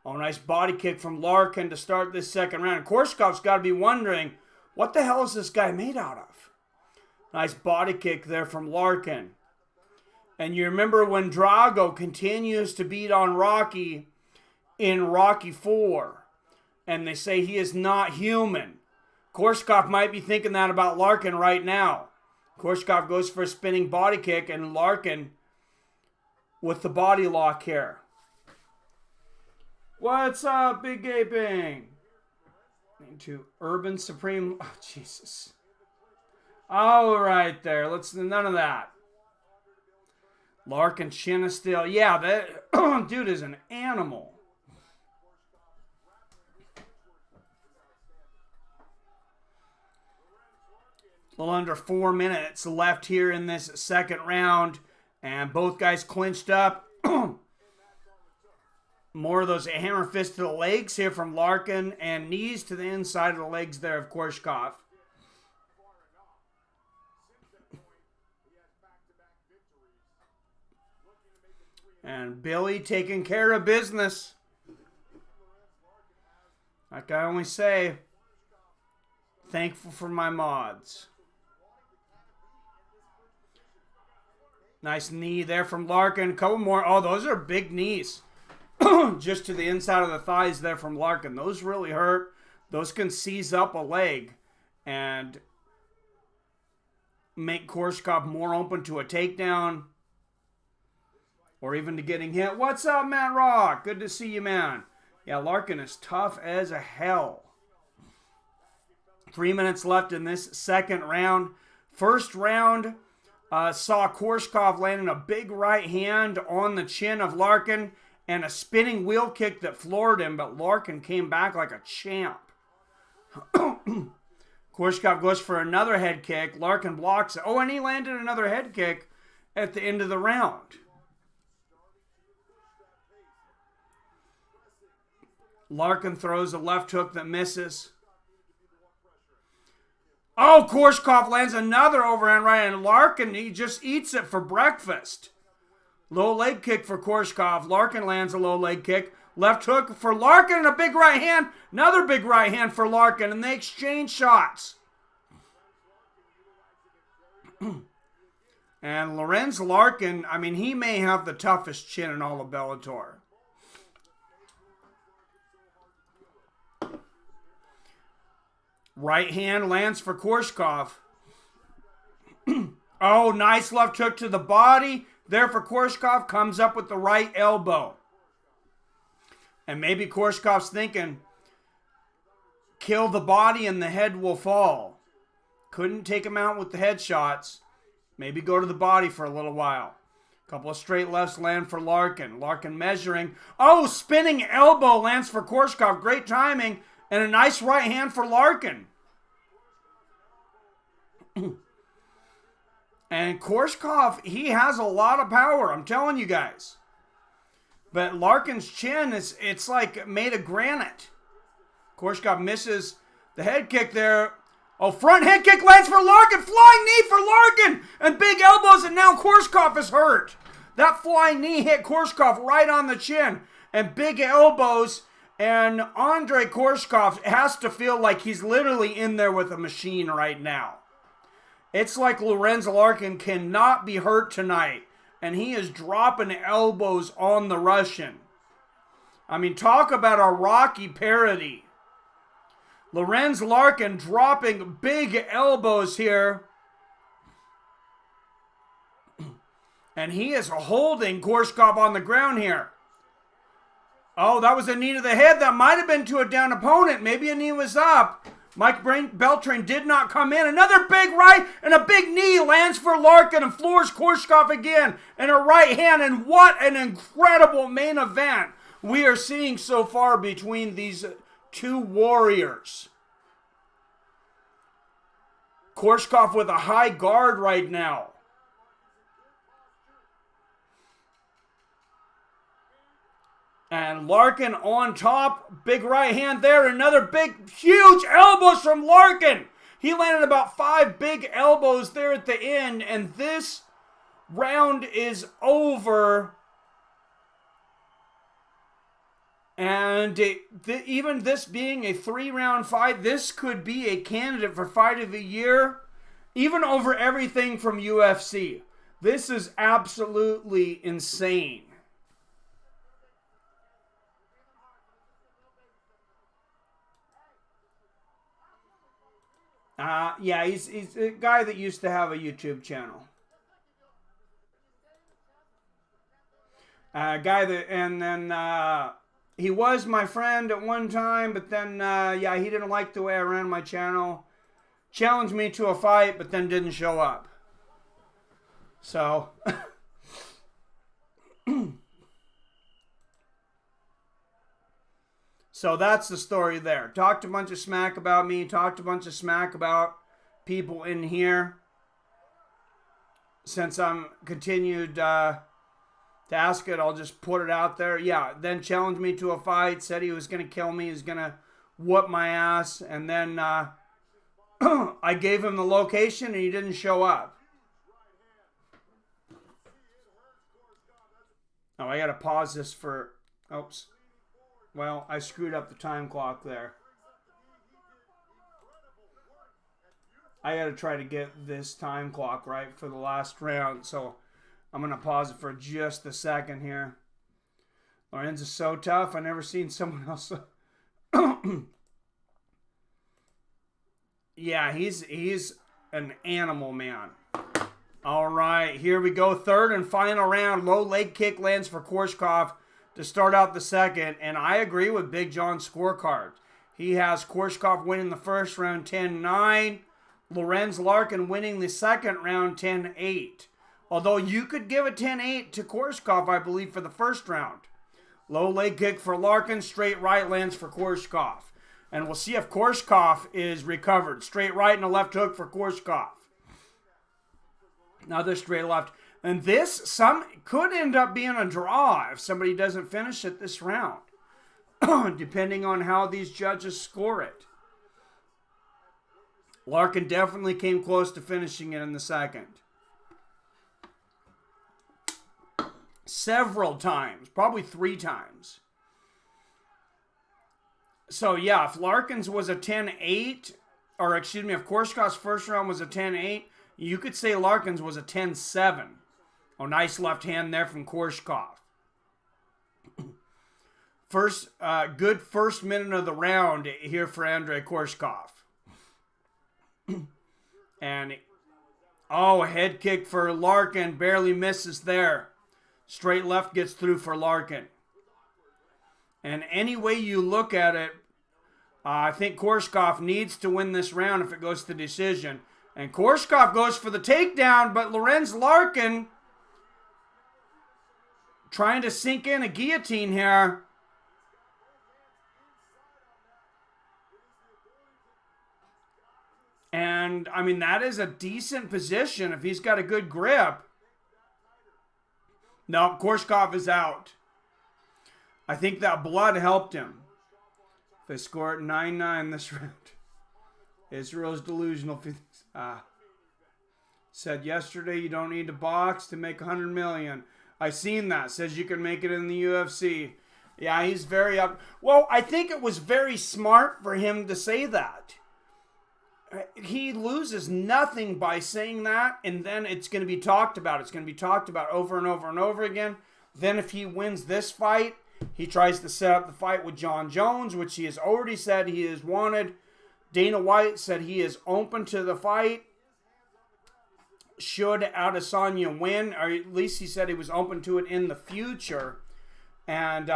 Oh, nice body kick from Larkin to start this second round. Koreshkov's got to be wondering, what the hell is this guy made out of? Nice body kick there from Larkin. And you remember when Drago continues to beat on Rocky in Rocky 4. And they say he is not human. Koreshkov might be thinking that about Larkin right now. Koreshkov goes for a spinning body kick, and Larkin with the body lock here. What's up, Big Gaping? Into Urban Supreme. Oh, Jesus. All right there. Let's none of that. Larkin chin is still. Yeah, that dude is an animal. A little under 4 minutes left here in this second round. And both guys clinched up. More of those hammer fists to the legs here from Larkin. And knees to the inside of the legs there of Koreshkov. And Billy taking care of business. Like I only say, thankful for my mods. Nice knee there from Larkin. A couple more. Oh, those are big knees. just to the inside of the thighs there from Larkin. Those really hurt. Those can seize up a leg and make Koreshkov more open to a takedown or even to getting hit. What's up, Matt Rock? Good to see you, man. Yeah, Larkin is tough as a hell. 3 minutes left in this second round. First round saw Koreshkov landing a big right hand on the chin of Larkin and a spinning wheel kick that floored him, but Larkin came back like a champ. Koreshkov goes for another head kick. Larkin blocks it. Oh, and he landed another head kick at the end of the round. Larkin throws a left hook that misses. Oh, Koreshkov lands another overhand right, and Larkin, he just eats it for breakfast. Low leg kick for Koreshkov. Larkin lands a low leg kick. Left hook for Larkin and a big right hand. Another big right hand for Larkin, and they exchange shots. And Lorenz Larkin, I mean, he may have the toughest chin in all of Bellator. Right hand lands for Koreshkov. Oh, nice left hook to the body. There for Koreshkov, comes up with the right elbow. And maybe Koreshkov's thinking, kill the body and the head will fall. Couldn't take him out with the headshots. Maybe go to the body for a little while. Couple of straight lefts land for Larkin. Larkin measuring. Oh, spinning elbow lands for Koreshkov. Great timing. And a nice right hand for Larkin. And Koreshkov, he has a lot of power, I'm telling you guys. But Larkin's chin, it's like made of granite. Koreshkov misses the head kick there. Oh, front head kick lands for Larkin. Flying knee for Larkin. And big elbows, and now Koreshkov is hurt. That flying knee hit Koreshkov right on the chin. And big elbows. And Andrey Koreshkov has to feel like he's literally in there with a machine right now. It's like Lorenz Larkin cannot be hurt tonight. And he is dropping elbows on the Russian. I mean, talk about a Rocky parody. Lorenz Larkin dropping big elbows here. And he is holding Koreshkov on the ground here. Oh, that was a knee to the head. That might have been to a down opponent. Maybe a knee was up. Mike Beltran did not come in. Another big right and a big knee lands for Larkin and floors Koreshkov again. And a right hand. And what an incredible main event we are seeing so far between these two warriors. Koreshkov with a high guard right now. And Larkin on top. Big right hand there. Another big, huge elbows from Larkin. He landed about 5 big elbows there at the end. And this round is over. And even this being a 3-round fight, this could be a candidate for Fight of the Year. Even over everything from UFC. This is absolutely insane. Yeah, he's a guy that used to have a YouTube channel. He was my friend at one time, but then, yeah, he didn't like the way I ran my channel. Challenged me to a fight, but then didn't show up. So, so that's the story there. Talked a bunch of smack about me. Talked a bunch of smack about people in here. Since I'm continued to ask it, I'll just put it out there. Yeah, then challenged me to a fight. Said he was going to kill me. He was going to whoop my ass. And then I gave him the location and he didn't show up. Oh, I got to pause this for... Oops. Well, I screwed up the time clock there. I got to try to get this time clock right for the last round. So I'm going to pause it for just a second here. Lorenz is so tough. I never seen someone else. Yeah, he's an animal, man. All right, here we go. Third and final round. Low leg kick lands for Koreshkov to start out the second. And I agree with Big John's scorecard. He has Koreshkov winning the first round 10-9. Lorenz Larkin winning the second round 10-8. Although you could give a 10-8 to Koreshkov, I believe, for the first round. Low leg kick for Larkin. Straight right lands for Koreshkov. And we'll see if Koreshkov is recovered. Straight right and a left hook for Koreshkov. Another straight left. And this could end up being a draw if somebody doesn't finish it this round. Depending on how these judges score it. Larkin definitely came close to finishing it in the second. Several times. Probably 3 times. So, yeah, if Larkin's was a 10-8, or excuse me, if Koreshkov's first round was a 10-8, you could say Larkin's was a 10-7. Oh, nice left hand there from Koreshkov. Good first minute of the round here for Andrey Koreshkov. And, head kick for Larkin. Barely misses there. Straight left gets through for Larkin. And any way you look at it, I think Koreshkov needs to win this round if it goes to decision. And Koreshkov goes for the takedown, but Lorenz Larkin trying to sink in a guillotine here. And, I mean, that is a decent position if he's got a good grip. No, Koreshkov is out. I think that blood helped him. They score at 9-9 this round. Israel's delusional. Said yesterday you don't need to box to make $100 million. I seen that. Says you can make it in the UFC. Yeah, he's very up. Well, I think it was very smart for him to say that. He loses nothing by saying that, and then it's going to be talked about. It's going to be talked about over and over and over again. Then if he wins this fight, he tries to set up the fight with John Jones, which he has already said he has wanted. Dana White said he is open to the fight. Should Adesanya win, or at least he said he was open to it in the future. And,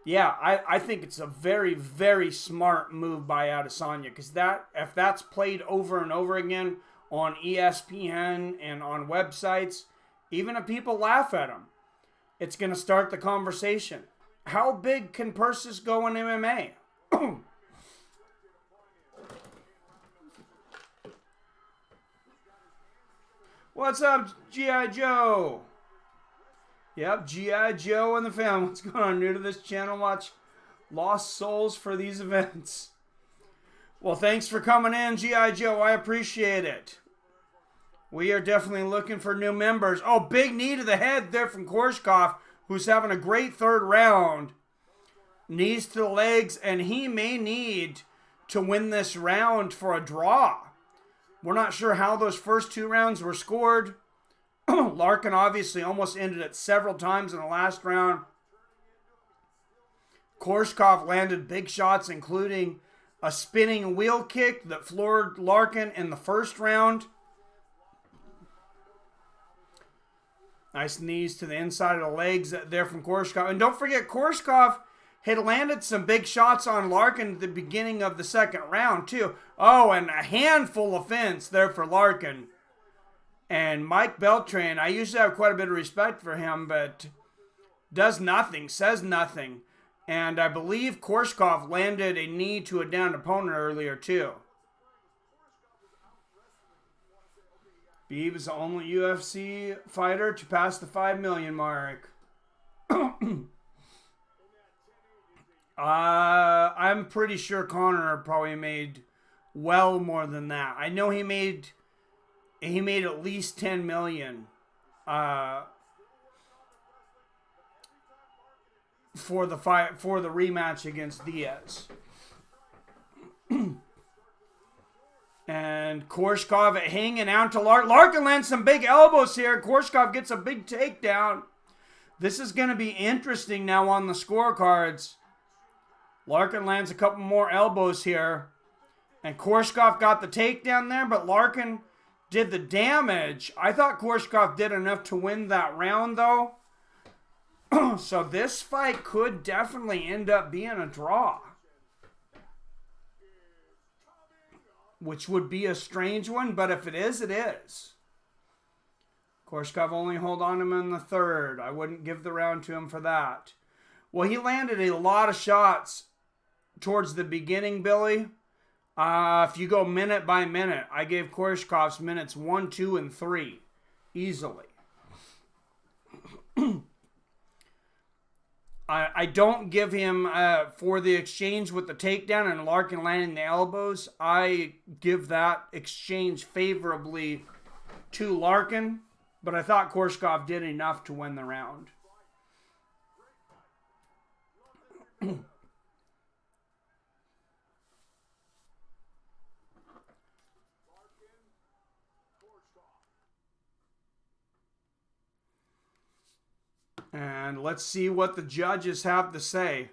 yeah, I think it's a very, very smart move by Adesanya. Because if that's played over and over again on ESPN and on websites, even if people laugh at him, it's going to start the conversation. How big can purses go in MMA? What's up, G.I. Joe? Yep, G.I. Joe and the family. What's going on? New to this channel, watch Lost Souls for these events. Well, thanks for coming in, G.I. Joe. I appreciate it. We are definitely looking for new members. Oh, big knee to the head there from Koreshkov, who's having a great third round. Knees to the legs, and he may need to win this round for a draw. We're not sure how those first 2 rounds were scored. Larkin obviously almost ended it several times in the last round. Koreshkov landed big shots, including a spinning wheel kick that floored Larkin in the first round. Nice knees to the inside of the legs there from Koreshkov. And don't forget, Koreshkov had landed some big shots on Larkin at the beginning of the second round, too. Oh, and a handful of fence there for Larkin. And Mike Beltran, I usually have quite a bit of respect for him, but does nothing, says nothing. And I believe Koreshkov landed a knee to a downed opponent earlier, too. Beeb is the only UFC fighter to pass the 5 million mark. I'm pretty sure Conor probably made well more than that. I know he made at least 10 million for the fight, for the rematch against Diaz. And Koreshkov hanging out to Larkin. Larkin lands some big elbows here. Koreshkov gets a big takedown. This is going to be interesting now on the scorecards. Larkin lands a couple more elbows here. And Koreshkov got the takedown there, but Larkin did the damage. I thought Koreshkov did enough to win that round, though. So this fight could definitely end up being a draw. Which would be a strange one, but if it is, it is. Koreshkov only hold on to him in the third. I wouldn't give the round to him for that. Well, he landed a lot of shots towards the beginning, Billy. If you go minute by minute, I gave Koreshkov's minutes 1, 2, and 3. Easily. I don't give him, for the exchange with the takedown and Larkin landing the elbows, I give that exchange favorably to Larkin. But I thought Koreshkov did enough to win the round. And let's see what the judges have to say.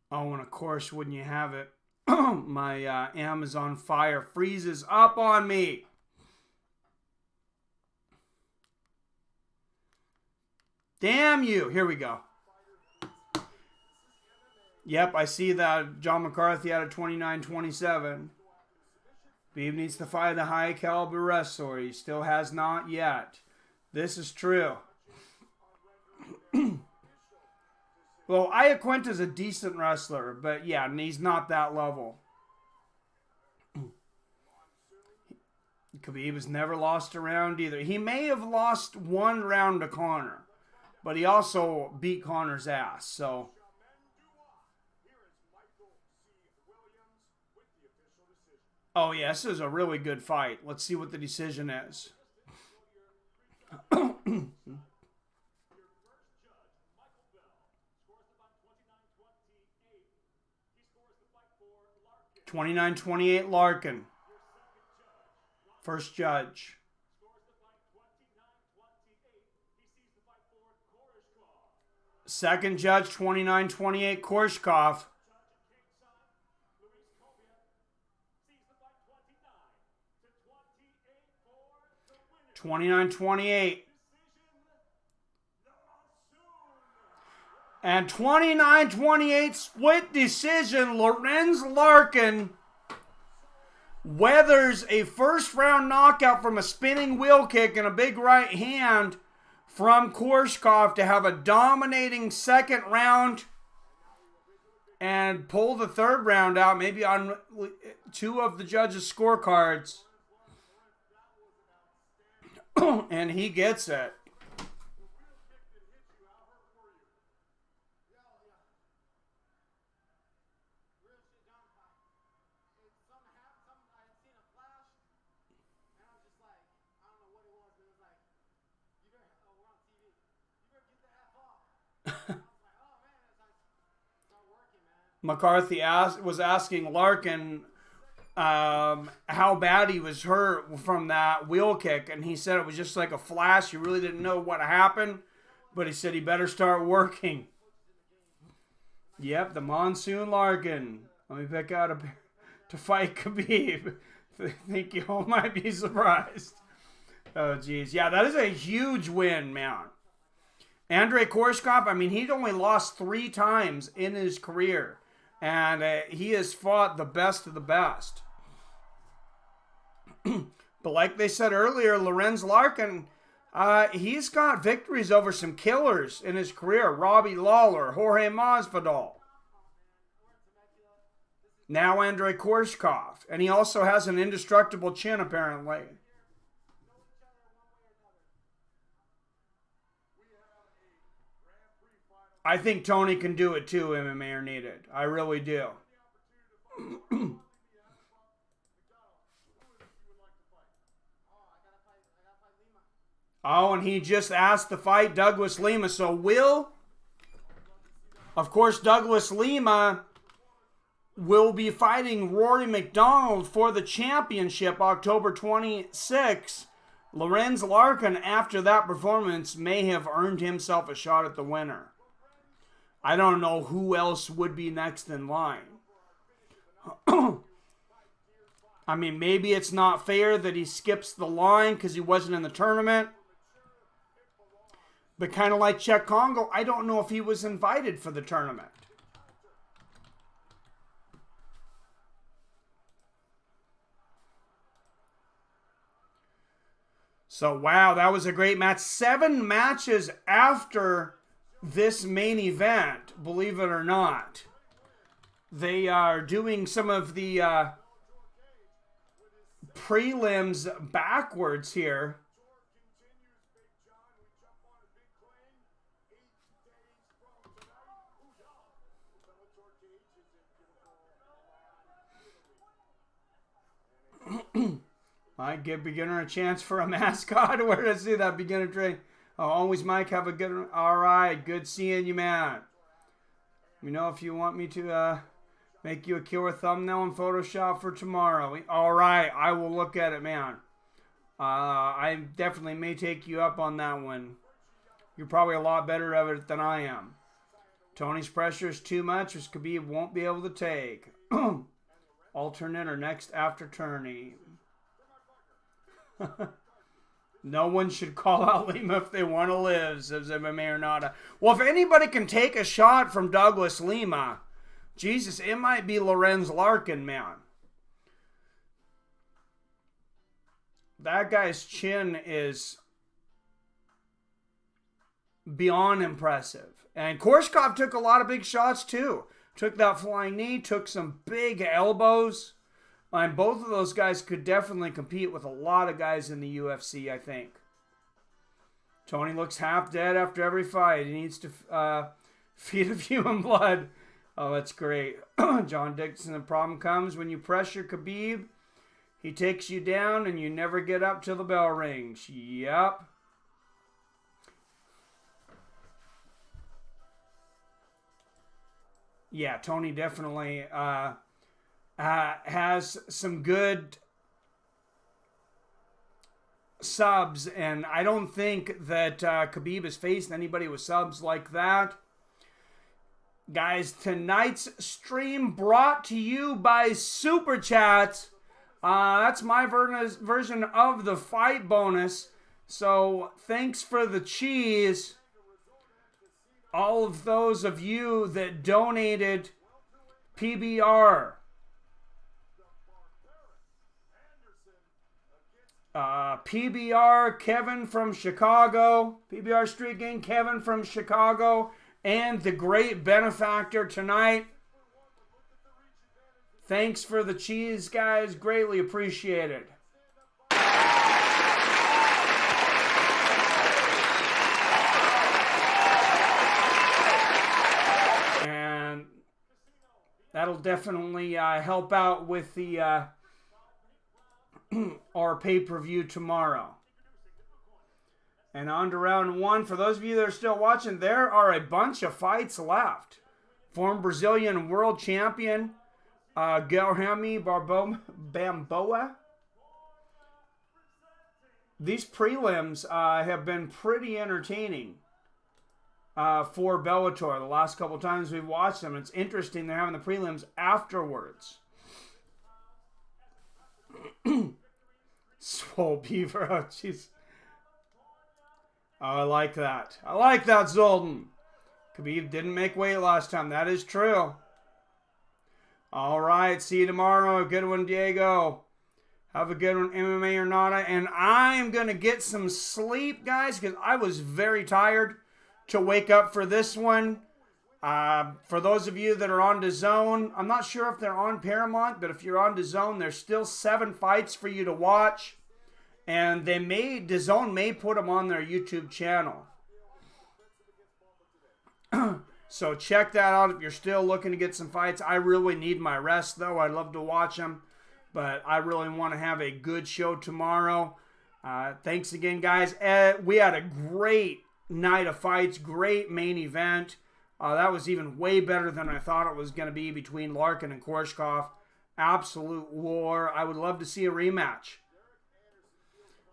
Oh, and of course, wouldn't you have it, my Amazon Fire freezes up on me. Damn you. Here we go. Yep, I see that John McCarthy out of 29-27. Beeb needs to fight a high caliber wrestler. He still has not yet. This is true. Well, Iaquinta's a decent wrestler, but yeah, and he's not that level. Khabib has never lost a round either. He may have lost one round to Conor, but he also beat Conor's ass, so... Oh, yeah, this is a really good fight. Let's see what the decision is. (29-28) Larkin. First judge. Second judge, 29-28 Koreshkov. 29-28. And 29-28 split decision. Lorenz Larkin weathers a first round knockout from a spinning wheel kick and a big right hand from Koreshkov to have a dominating second round and pull the third round out, maybe on two of the judges' scorecards. And he gets it. McCarthy was asking Larkin how bad he was hurt from that wheel kick, and he said it was just like a flash. He really didn't know what happened, but he said he better start working. Yep, the Monsoon Larkin. Let me pick out a pair to fight Khabib. I think you all might be surprised. Oh, geez. Yeah, that is a huge win, man. Andrey Koreshkov, I mean, he'd only lost 3 times in his career, and he has fought the best of the best. But like they said earlier, Lorenz Larkin, he's got victories over some killers in his career. Robbie Lawler, Jorge Masvidal. Now Andrey Koreshkov. And he also has an indestructible chin, apparently. I think Tony can do it too, MMA or needed. I really do. Oh, and he just asked to fight Douglas Lima. So will Of course, Douglas Lima will be fighting Rory McDonald for the championship October 26. Lorenz Larkin, after that performance, may have earned himself a shot at the winner. I don't know who else would be next in line. I mean, maybe it's not fair that he skips the line because he wasn't in the tournament. But kind of like Czech Congo, I don't know if he was invited for the tournament. So, wow, that was a great match. 7 matches after this main event, believe it or not. They are doing some of the prelims backwards here. Might give beginner a chance for a mascot. Where did I see that beginner training? Oh, always Mike, have a good one. All right, good seeing you, man. You know if you want me to make you a killer thumbnail in Photoshop for tomorrow. All right, I will look at it, man. I definitely may take you up on that one. You're probably a lot better at it than I am. Tony's pressure is too much, which Khabib won't be able to take. Alternate or next after tourney. No one should call out Lima if they want to live, says MMA or not. Well, if anybody can take a shot from Douglas Lima, Jesus, it might be Lorenz Larkin, man. That guy's chin is beyond impressive. And Koreshkov took a lot of big shots, too. Took that flying knee, took some big elbows. And both of those guys could definitely compete with a lot of guys in the UFC, I think. Tony looks half dead after every fight. He needs to feed a human blood. Oh, that's great. John Dixon, the problem comes when you pressure Khabib. He takes you down and you never get up till the bell rings. Yep. Yeah, Tony definitely has some good subs, and I don't think that Khabib has faced anybody with subs like that. Guys, tonight's stream brought to you by Super Chats. That's my version of the fight bonus. So thanks for the cheese. All of those of you that donated PBR. PBR Kevin from Chicago. PBR Street Gang Kevin from Chicago. And the great benefactor tonight. Thanks for the cheese, guys. Greatly appreciated. And that'll definitely help out with the our pay-per-view tomorrow. And on to round 1. For those of you that are still watching, there are a bunch of fights left. Former Brazilian world champion Guilherme Bamboa. These prelims have been pretty entertaining for Bellator. The last couple times we've watched them, it's interesting they're having the prelims afterwards. Swole Beaver, oh jeez. Oh, I like that. I like that, Zoltan. Khabib didn't make weight last time. That is true. All right, see you tomorrow. Good one, Diego. Have a good one, MMA or nada. And I am going to get some sleep, guys, because I was very tired to wake up for this one. For those of you that are on DAZN, I'm not sure if they're on Paramount, but if you're on DAZN, there's still 7 fights for you to watch. And DAZN may put them on their YouTube channel. So check that out if you're still looking to get some fights. I really need my rest, though. I'd love to watch them, but I really want to have a good show tomorrow. Thanks again, guys. We had a great night of fights, great main event. That was even way better than I thought it was going to be between Larkin and Koreshkov. Absolute war. I would love to see a rematch.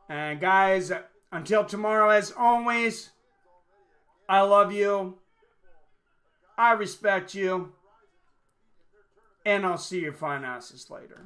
And guys, until tomorrow, as always, I love you. I respect you. And I'll see your fine asses later.